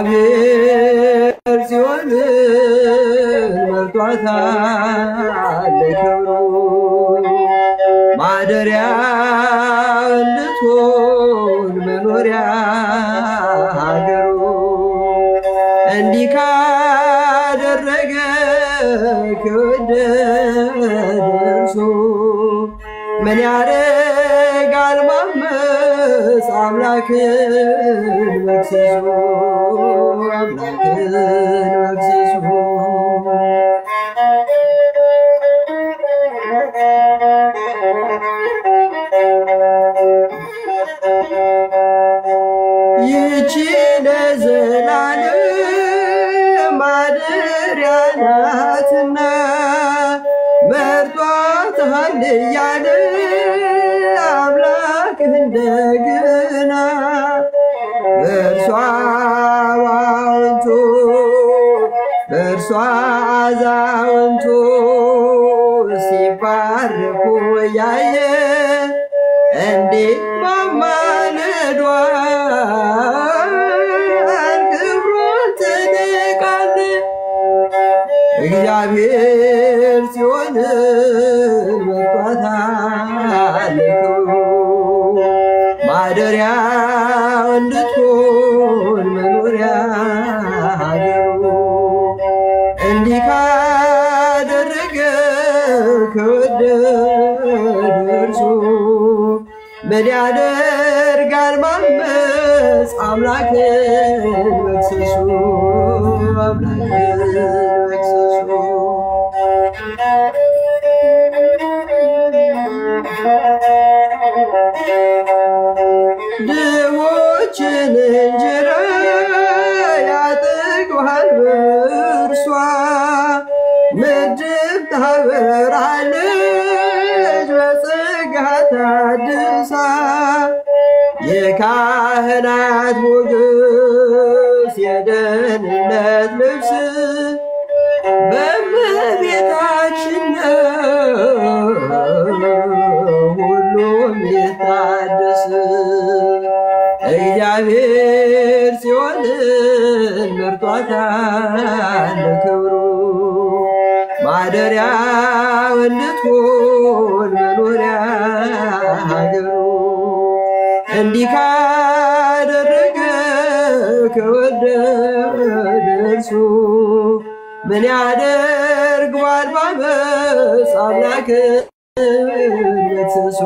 እግዚአብሔር ጽዮንን መርጧታል ለክብሩ ማደሪያ እንድትሆን መኖሪያ ሀገሩ እንዲህ ካደረገ ከወደደ እርሱ ምን ያደርጋል ማመፅ አምላክን መክሰሱ አምላክን መክሰሱ ይህች ለዘላለም ማደሪያ ናትና መርጧታል እያለ አምላክ እንደገና በእርሷ አዛውንቱ ሲባረኩ ያየ እንዴት ማማለዷን ክብሯን ትንቃለ እግዚአብሔር ጽዮንን መርጧታል ለክብሩ ማደሪያ እንድትሆን መኖሪያ ሀገሩ እንዲህ ካደረገ ከወደደ እርሱ ምን ያደርጋል ማመፅ አምላክን መክሰሱ አምላክን መክሰሱ ድሆችን እንጀራ ያጠግባል በእርሷ ምድብ ታበራለች በጸጋ ታድሳ የካህናት ሞገስ የደህንነት ልብስ በእመቤታችን ሁሉም ይታደስ እግዚአብሔር ጽዮንን መርጧታል ለክብሩ ማደሪያ እንድትሆን መኖሪያ ሀገሩ እንዲህ ካደረገ ከወደደ እርሱ ምን ያደርገዋል ማመፅ አምላክን መክሰሱ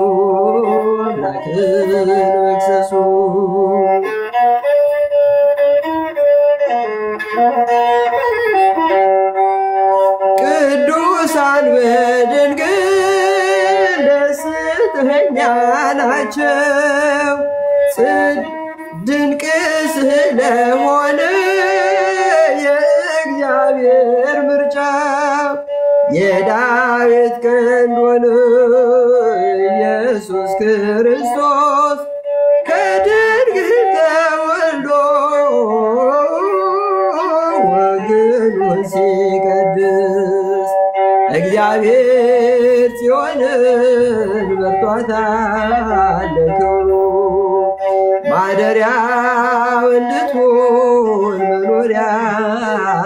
አምላክን መክሰሱ ቅዱሳን በድንግል ደስተኛ ናቸው ድንቅ ስለሆነ የእግዚአብሔር ምርጫ የዳዊት ቀንድ ሆነ ኢየሱስ ክርስቶስ ከድንግል ተወልዶ ወገኑን ሲቀድስ እግዚአብሔር ጽዮንን መርጧታል ለክብሩ ማደሪያው እንድትሆን መኖሪያ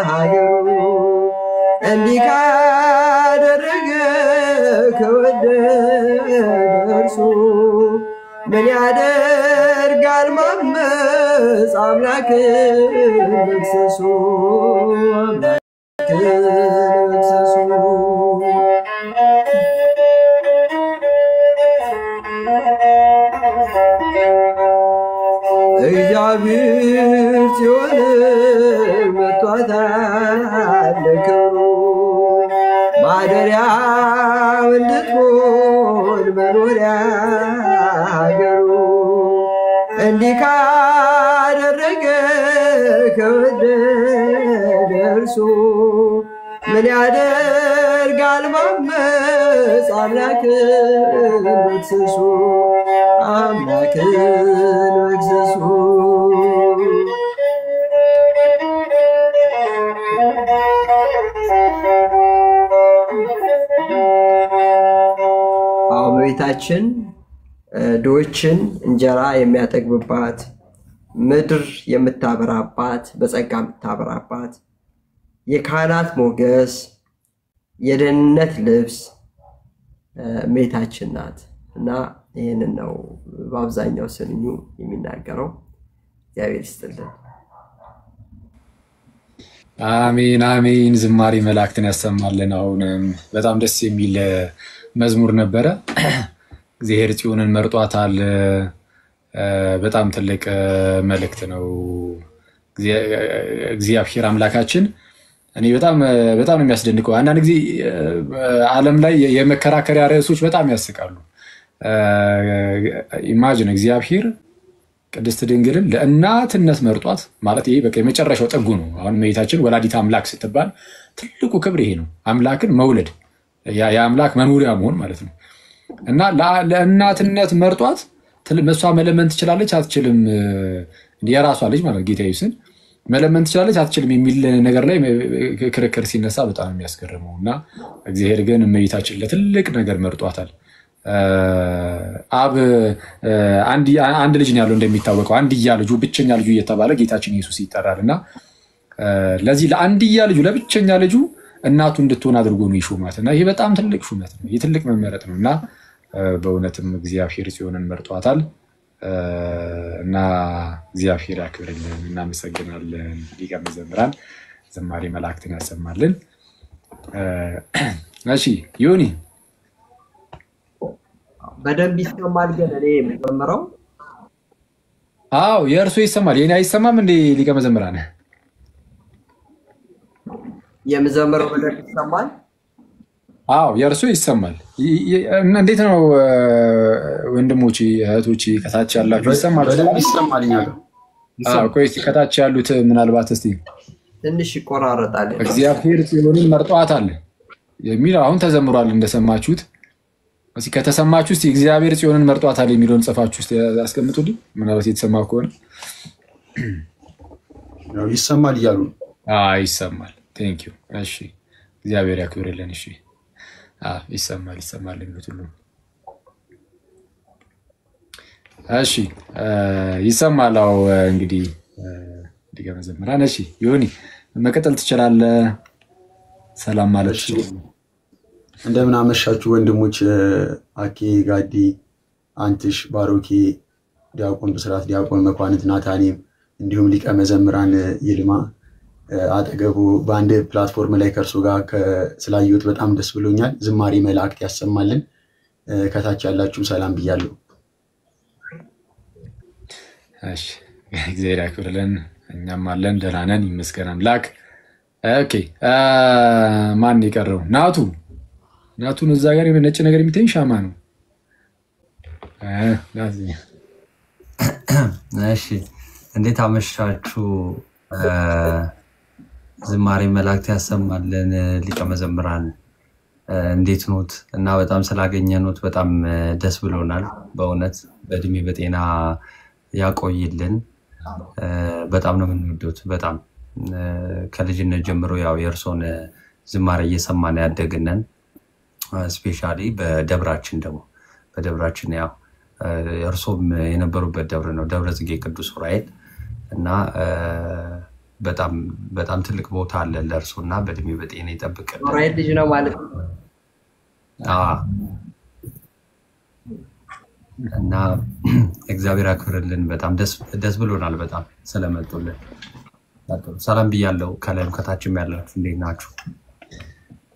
ሀገሩ እንዲህ ካደረገ ከወደደ ምን ያደርጋል ማመፅ አምላክን መክሰሱ እግዚአብሔር ሲሆን መጥቷታል ለክብሩ ማደሪያው እንድትሆን መኖሪያ ሀገሩ እንዲህ ካደረገ ከወደደ እርሱ ምን ያደርጋል ማመፅ አምላክን መክሰሱ አምላክን መክሰሱ እመቤታችን ድሆችን እንጀራ የሚያጠግብባት ምድር የምታበራባት በጸጋ የምታበራባት የካህናት ሞገስ የደህንነት ልብስ እመቤታችን ናት እና ይህንን ነው በአብዛኛው ስንኙ የሚናገረው። እግዚአብሔር ይስጥልን። አሜን አሜን። ዝማሬ መላእክትን ያሰማልን። አሁንም በጣም ደስ የሚል መዝሙር ነበረ። እግዚአብሔር ጽዮንን መርጧታል። በጣም ትልቅ መልእክት ነው። እግዚአብሔር አምላካችን እኔ በጣም ነው የሚያስደንቀው። አንዳንድ ጊዜ ዓለም ላይ የመከራከሪያ ርዕሶች በጣም ያስቃሉ። ኢማጂን እግዚአብሔር ቅድስት ድንግልን ለእናትነት መርጧት ማለት ይሄ በቃ የመጨረሻው ጥጉ ነው። አሁን እመቤታችን ወላዲት አምላክ ስትባል ትልቁ ክብር ይሄ ነው። አምላክን መውለድ የአምላክ መኖሪያ መሆን ማለት ነው። እና ለእናትነት መርጧት እሷ መለመን ትችላለች አትችልም? የራሷ ልጅ ማለት ጌታ ኢየሱስን መለመን ትችላለች አትችልም የሚል ነገር ላይ ክርክር ሲነሳ በጣም የሚያስገርመው እና እግዚአብሔር ግን እመቤታችን ለትልቅ ነገር መርጧታል። አብ አንድ ልጅ ነው ያለው እንደሚታወቀው አንድያ ልጁ ብቸኛ ልጁ እየተባለ ጌታችን ኢየሱስ ይጠራል እና ለዚህ ለአንድያ ልጁ ለብቸኛ ልጁ እናቱ እንድትሆን አድርጎ ነው ይሾማት እና ይሄ በጣም ትልቅ ሹመት ነው። ይሄ ትልቅ መመረጥ ነው እና በእውነትም እግዚአብሔር ጽዮንን መርጧታል እና እግዚአብሔር ያክብርልን። እናመሰግናለን። ሊቀ መዘምራን ዝማሬ መላእክትን ያሰማልን። እሺ ዮኒ በደንብ ይሰማል ግን እኔ የምዘምረው? አዎ የእርሱ ይሰማል። የኔ አይሰማም እንዴ? ሊቀ መዘምራን የምዘምረው በደንብ ይሰማል? አዎ የእርሱ ይሰማል። እንዴት ነው ወንድሞቼ እህቶቼ ከታች ያላችሁ ይሰማል? በደንብ ይሰማል። እኛ ጋር አዎ ቆይ እስኪ ከታች ያሉት ምናልባት እስቲ ትንሽ ይቆራረጣል። እግዚአብሔር ጽዮንን መርጧታል የሚል አሁን ተዘምሯል እንደሰማችሁት። እስኪ ከተሰማችሁ እስቲ እግዚአብሔር ጽዮንን መርጧታል የሚለውን ጽፋችሁ እስቲ አስቀምጡልኝ ምናልባት የተሰማ ከሆነ። ያው ይሰማል እያሉ ነው። ይሰማል። ቴንክ ዩ። እሺ እግዚአብሔር ያክብርልን። እሺ ይሰማል የሚሉት ሁሉ እሺ ይሰማል። አዎ እንግዲህ ሊቀ መዘምራን እሺ ዮኒ መቀጠል ትችላለህ። ሰላም ማለት እንደምን አመሻችሁ ወንድሞች። አኬ ጋዲ፣ አንትሽ፣ ባሮኬ፣ ዲያቆን ብስራት፣ ዲያቆን መኳንንት፣ ናታኔም እንዲሁም ሊቀ መዘምራን ይልማ አጠገቡ በአንድ ፕላትፎርም ላይ ከእርሱ ጋር ስላየሁት በጣም ደስ ብሎኛል። ዝማሬ መላእክት ያሰማልን። ከታች ያላችሁም ሰላም ብያለሁ። እሺ እግዚአብሔር ያክብርልን። እኛም አለን ደህና ነን ይመስገን አምላክ። ኦኬ ማን የቀረው? ናቱን እዛ ጋር ነጭ ነገር የሚተኝ ሻማ ነው። እሺ እንዴት አመሻችሁ? ዝማሬ መላእክት ያሰማልን። ሊቀ መዘምራን እንዴት ኖት? እና በጣም ስላገኘኖት በጣም ደስ ብሎናል። በእውነት በእድሜ በጤና ያቆይልን። በጣም ነው የምንወዱት። በጣም ከልጅነት ጀምሮ ያው የእርሶን ዝማሬ እየሰማን ያደግነን። ስፔሻሊ በደብራችን ደግሞ በደብራችን ያው እርሶም የነበሩበት ደብር ነው ደብረ ጽጌ ቅዱስ ዑራኤል እና በጣም ትልቅ ቦታ አለ ለእርሱ እና በእድሜ በጤና ይጠብቅልን። ዑራኤል ልጅ ነው ማለት ነው። እና እግዚአብሔር ያክብርልን። በጣም ደስ ብሎናል በጣም ስለመጡልን። ሰላም ብያለሁ። ከላይም ከታችም ያላችሁ እንዴት ናችሁ?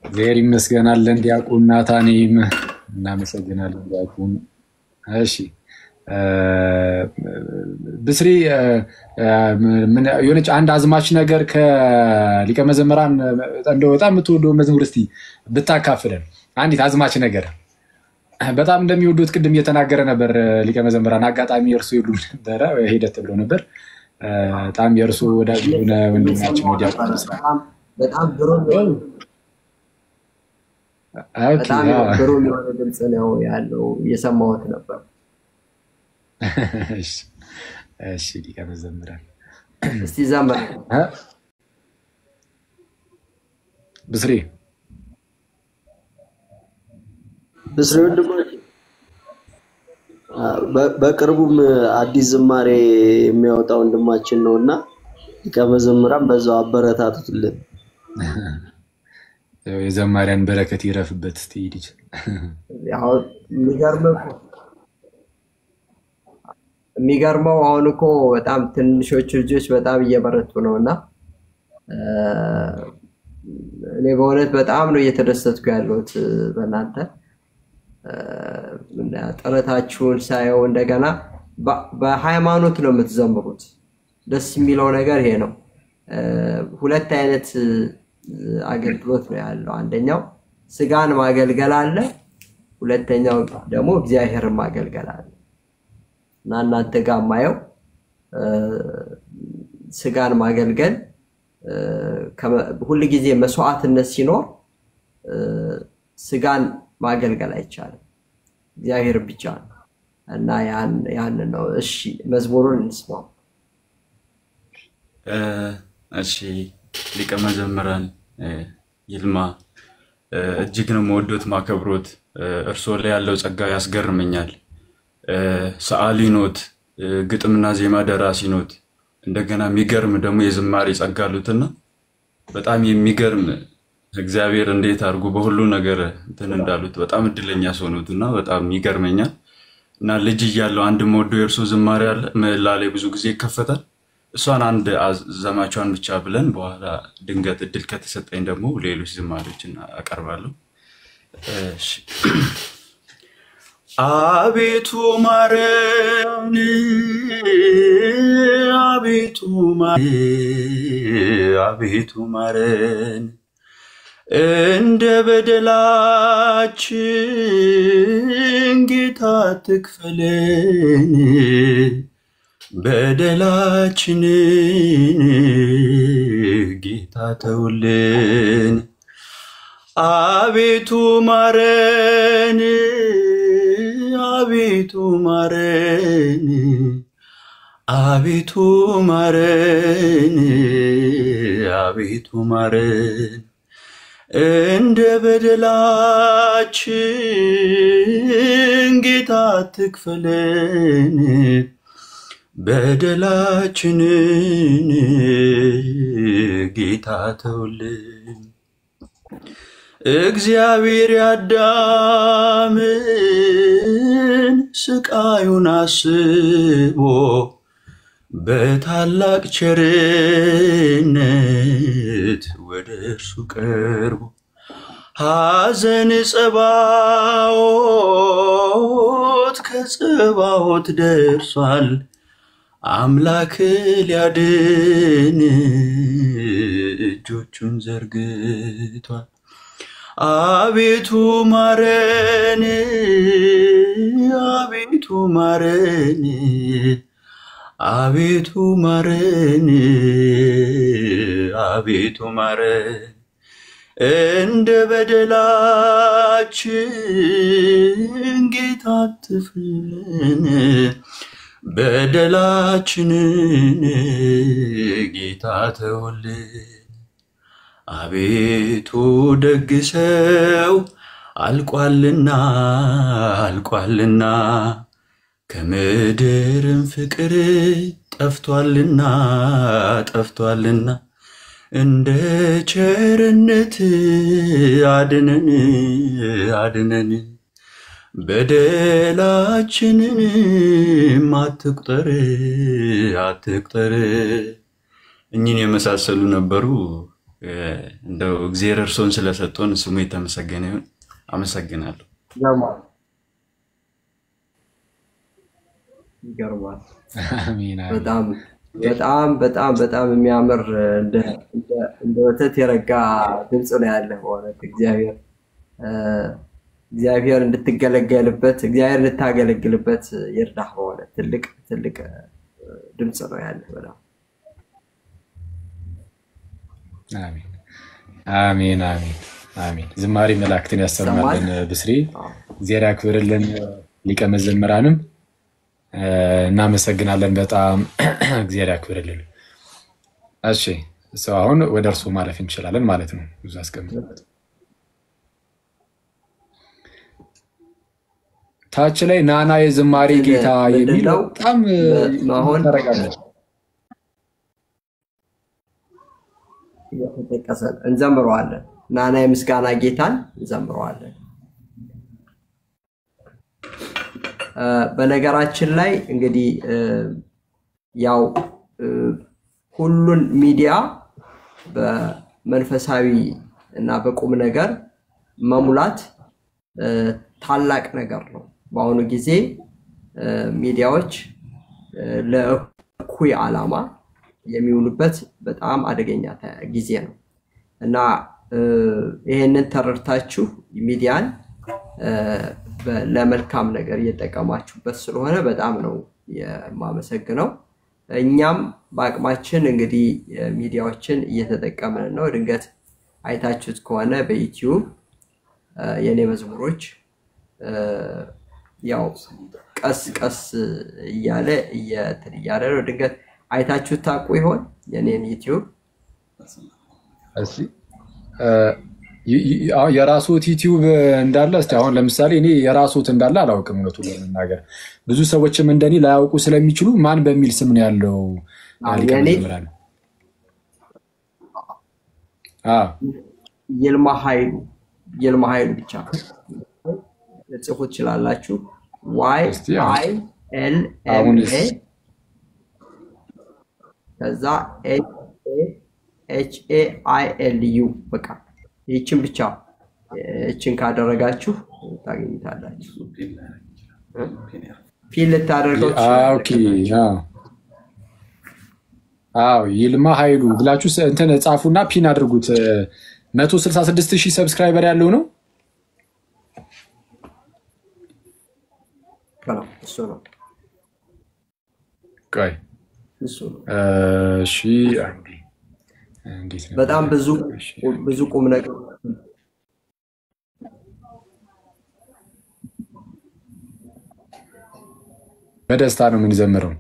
እግዚአብሔር ይመስገናለን። ዲያቆን ናታኔም እናመሰግናለን። ዲያቆን እሺ ብስሪ የሆነች አንድ አዝማች ነገር ከሊቀ መዘምራን እንደው በጣም የምትወደው መዝሙር እስቲ ብታካፍለን። አንዲት አዝማች ነገር በጣም እንደሚወዱት ቅድም እየተናገረ ነበር ሊቀ መዘምራን። አጋጣሚ እርሱ ይሉ ነበረ ሄደት ብሎ ነበር። በጣም የእርሱ ወዳጅ የሆነ ወንድማችን ነው ዲያቆን በጣም ግሩም የሆነ ድምፅ ነው ያለው እየሰማሁት ነበር። እሺ ሊቀ መዘምራን እስቲ ዘምር ብስሪ ወንድማችን በቅርቡም አዲስ ዝማሬ የሚያወጣ ወንድማችን ነውና ሊቀ መዘምራን በዛው አበረታቱልን። የዘማሪያን በረከት ይረፍበት። እስቲ ሂድ ያው የሚገርመው አሁን እኮ በጣም ትንሾች ልጆች በጣም እየበረቱ ነውና እኔ በእውነት በጣም ነው እየተደሰትኩ ያለሁት በእናንተ ጥረታችሁን ሳየው። እንደገና በሃይማኖት ነው የምትዘምሩት። ደስ የሚለው ነገር ይሄ ነው። ሁለት አይነት አገልግሎት ነው ያለው። አንደኛው ስጋን ማገልገል አለ፣ ሁለተኛው ደግሞ እግዚአብሔርን ማገልገል አለ። እና እናንተ ጋር ማየው ስጋን ማገልገል ሁሉ ጊዜ መስዋዕትነት ሲኖር ስጋን ማገልገል አይቻልም፣ እግዚአብሔር ብቻ ነው። እና ያን ነው። እሺ መዝሙሩን እንስማው። እሺ ሊቀ መዘምራን ይልማ እጅግ ነው የምወዶት ማከብሮት። እርሶ ላይ ያለው ጸጋ ያስገርመኛል። ሰዓሊ ኖት፣ ግጥምና ዜማ ደራሲ ኖት። እንደገና የሚገርም ደግሞ የዝማሬ ጸጋ አሉትና በጣም የሚገርም እግዚአብሔር እንዴት አድርጎ በሁሉ ነገር እንትን እንዳሉት በጣም እድለኛ ሰው ነውና በጣም ይገርመኛል። እና ልጅ እያለሁ አንድ የምወደው የእርሶ ዝማሬ አለ ምላሌ ብዙ ጊዜ ይከፈታል። እሷን አንድ ዘማቿን ብቻ ብለን በኋላ ድንገት እድል ከተሰጠኝ ደግሞ ሌሎች ዝማሬዎችን አቀርባለሁ። እሺ አቤቱ ማረን፣ አቤቱ ማረን፣ እንደ በደላችን ጌታ ትክፈለን፣ በደላችንን ጌታ ተውልን። አቤቱ ማረን፣ አቤቱ ማረን፣ አቤቱ ማረን፣ አቤቱ ማረን፣ እንደ በደላችን ጌታ ትክፈለን፣ በደላችንን ጌታ ተውልን። እግዚአብሔር ያዳምን ስቃዩን አስቦ በታላቅ ቸርነት ወደ እርሱ ቀርቦ ሐዘን ጸባዖት ከጸባዖት ደርሷል፣ አምላክ ሊያድን እጆቹን ዘርግቷል። አቤቱ ማረን፣ አቤቱ ማረን፣ አቤቱ ማረን፣ አቤቱ ማረን፣ እንደ በደላችን ጌታ አትፍረን፣ በደላችንን ጌታ ተውልን። አቤቱ ደግ ሰው አልቋልና አልቋልና፣ ከምድርም ፍቅር ጠፍቷልና ጠፍቷልና፣ እንደ ቸርነት አድነን አድነን። በደላችንን አትቁጠር እኚህን የመሳሰሉ ነበሩ። እንደው እግዚአብሔር እርሶን ስለሰጠን ስሙ የተመሰገነ ይሁን። አመሰግናለሁ። ይገርማል። አሜን። በጣም የሚያምር እንደ ወተት የረጋ ድምጽ ነው ያለ ማለት እግዚአብሔር እንድትገለገልበት እግዚአብሔር እንድታገለግልበት ይርዳህ ማለት ትልቅ ድምጽ ነው ያለ በጣም አሜን። ዝማሬ መላእክትን ያሰማልን ብስሪ እግዚአብሔር ያክብርልን። ሊቀ መዘምራንም እናመሰግናለን በጣም እግዚአብሔር ያክብርልን። እሺ ሰው አሁን ወደ እርሱ ማለፍ እንችላለን ማለት ነው። ብዙ አስቀምጥ ታች ላይ ናና የዝማሬ ጌታ የሚለው በጣም አሁን ተረጋግጠን እንዘምረዋለን። ናና የምስጋና ጌታን እንዘምረዋለን። በነገራችን ላይ እንግዲህ ያው ሁሉን ሚዲያ በመንፈሳዊ እና በቁም ነገር መሙላት ታላቅ ነገር ነው። በአሁኑ ጊዜ ሚዲያዎች ለእኩይ ዓላማ የሚውሉበት በጣም አደገኛ ጊዜ ነው እና ይሄንን ተረድታችሁ ሚዲያን ለመልካም ነገር እየተጠቀማችሁበት ስለሆነ በጣም ነው የማመሰግነው። እኛም በአቅማችን እንግዲህ ሚዲያዎችን እየተጠቀምን ነው። ድንገት አይታችሁት ከሆነ በዩቲዩብ የኔ መዝሙሮች ያው ቀስ እያለ ነው። ድንገት አይታችሁት ታውቁ ይሆን የኔን ዩቲዩብ? እሺ የራስዎት ዩቲዩብ እንዳለ እስቲ አሁን ለምሳሌ እኔ የራስዎት እንዳለ አላውቅም። እውነቱን ለመናገር ብዙ ሰዎችም እንደኔ ላያውቁ ስለሚችሉ ማን በሚል ስም ነው ያለው? ይልማ ኃይሉ ብቻ ጽፉ ትችላላችሁ። YILMA ከዛ HAILU በቃ ይህችን ብቻ እችን ካደረጋችሁ ታገኙታላችሁ። ፊል ልታደርገው ይልማ ኃይሉ ብላችሁ እንትን ጻፉና ፒን አድርጉት። 166,000 ሰብስክራይበር ያለው ነው። እሱ ነው። ቆይ እሱ ነው። እሺ በጣም ብዙ ቁም ነገር በደስታ ነው የምንዘምረው።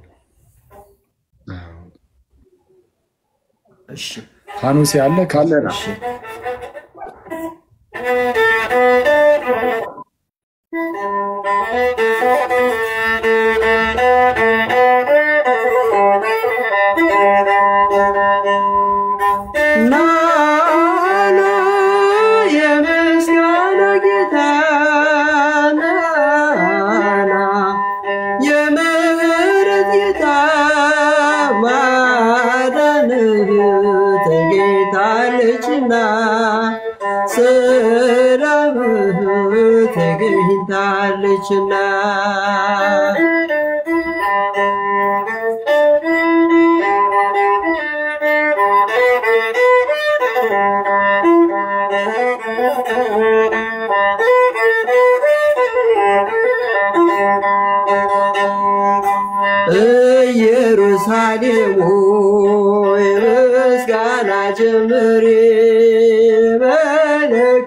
እሺ ፋኖስ ያለ ካለ እሺ ተገኝታለችና ኢየሩሳሌም ሆይ ምስጋና ጀምሪ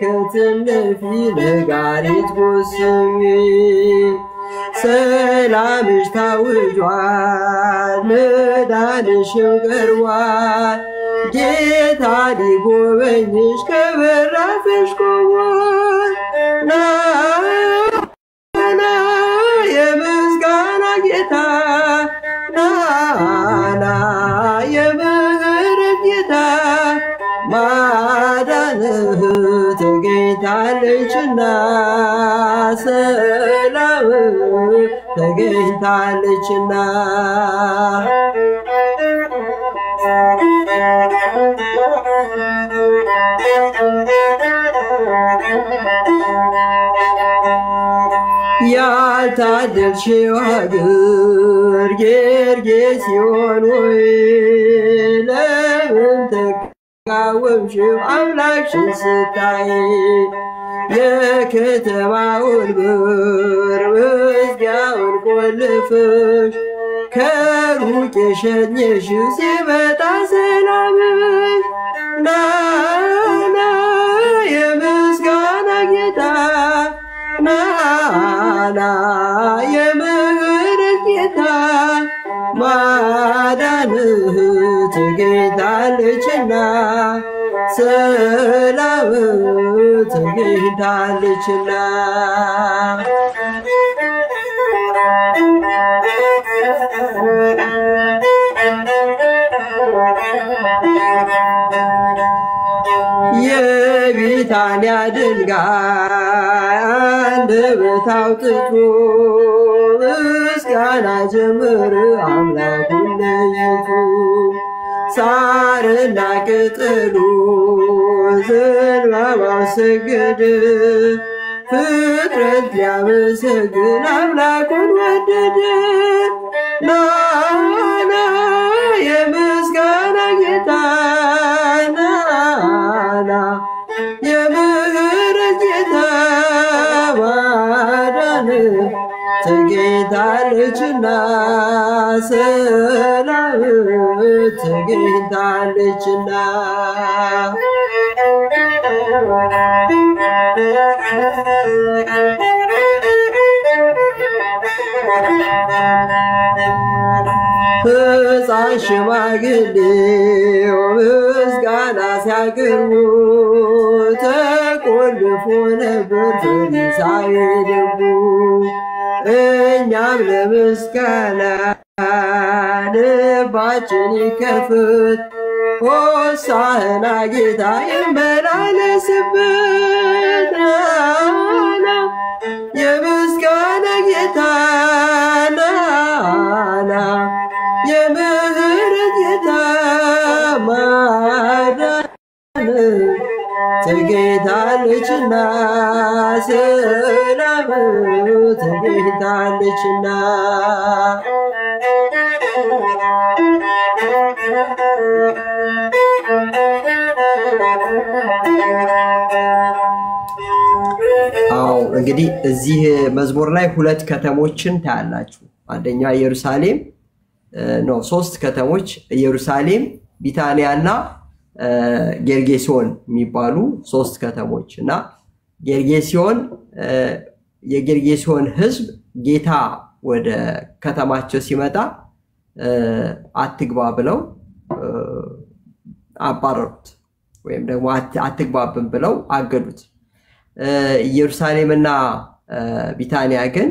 ከትንፊ ነጋሪት ጎስሚ ሰላምሽ ታውጇል መዳንሽም ቀርቧል ጌታ ሊጎበኝሽ ከበራፍሽ ቆሟል። ናና የምስጋና ጌታ ናና የምህረት ጌታ ማዳንህ ተገኝታለችና ተገኝታለችና ያልታደልሽው ሀገር ጌርጌሲዮን ሆይ ለምን ተቃወምሽው አምላክሽን ስታይ የከተማውን በር መዝጊያውን ቆልፈሽ ከሩቅ የሸኘሽው ሲመጣ ሰላምሽ ናና የምስጋና ጌታ ናና የምህረት ጌታ ማዳንህ ተገኝታለችና ሰላም ተገኝታለችና የቢታንያ ድንጋይ አንደበት አውጥቶ ምስጋና ጀመረ አምላኩን ለይቶ ሳርና ቅጠሉ ዘንባባው ሰገደ ፍጥረት ሊያመሰግን አምላኩን ወደደ ናና የምስጋና ጌታ ናና የምህረት ጌታ ማዳን ተገኝታለችና ሰላም ተገኝታለችና ሕፃን ሽማግሌው ምስጋና ሲያቀርቡ ተቆልፎ ነበር ፈሪሳዊ ልቡ እኛም ለምስጋና ልባችን ይከፍት ሆሳዕና ጌታ ይመላለስበት ናና የምስጋና ጌታ ናና የምህረት ጌታ ማዳን ተገኝታለችና ሰላም ተገኝታለችና አዎ እንግዲህ እዚህ መዝሙር ላይ ሁለት ከተሞችን ታያላችሁ። አንደኛ ኢየሩሳሌም ነው፣ ሶስት ከተሞች ኢየሩሳሌም፣ ቢታንያና ጌርጌሲዮን የሚባሉ ሶስት ከተሞች እና የጌርጌሲዮን ህዝብ ጌታ ወደ ከተማቸው ሲመጣ አትግባ ብለው አባረሩት ወይም ደግሞ አትግባብን ብለው አገዱት። ኢየሩሳሌምና ቢታንያ ግን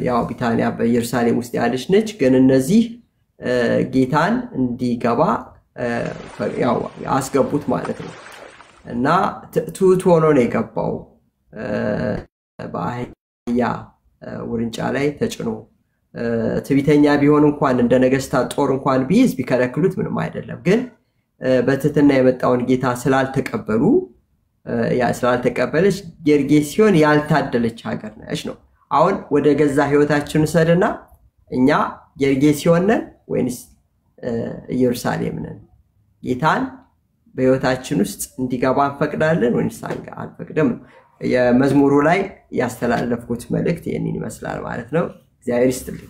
ያው ቢታንያ በኢየሩሳሌም ውስጥ ያለች ነች፣ ግን እነዚህ ጌታን እንዲገባ ያው አስገቡት ማለት ነው እና ትሁት ሆኖ ነው የገባው። በአህያ ውርንጫ ላይ ተጭኖ ትዕቢተኛ ቢሆን እንኳን እንደ ነገስታት ጦር እንኳን ቢይዝ ቢከለክሉት ምንም አይደለም። ግን በትህትና የመጣውን ጌታ ስላልተቀበለች ጌርጌሲዮን ያልታደለች ሀገር ነች ነው። አሁን ወደ ገዛ ህይወታችን ሰደና እኛ ጌርጌሲዮን ነን ወይንስ ኢየሩሳሌም ነን? ጌታን በህይወታችን ውስጥ እንዲገባ እንፈቅዳለን ወይንስ አንፈቅድም? የመዝሙሩ ላይ ያስተላለፍኩት መልእክት ይህንን ይመስላል ማለት ነው። እግዚአብሔር ይስጥልኝ።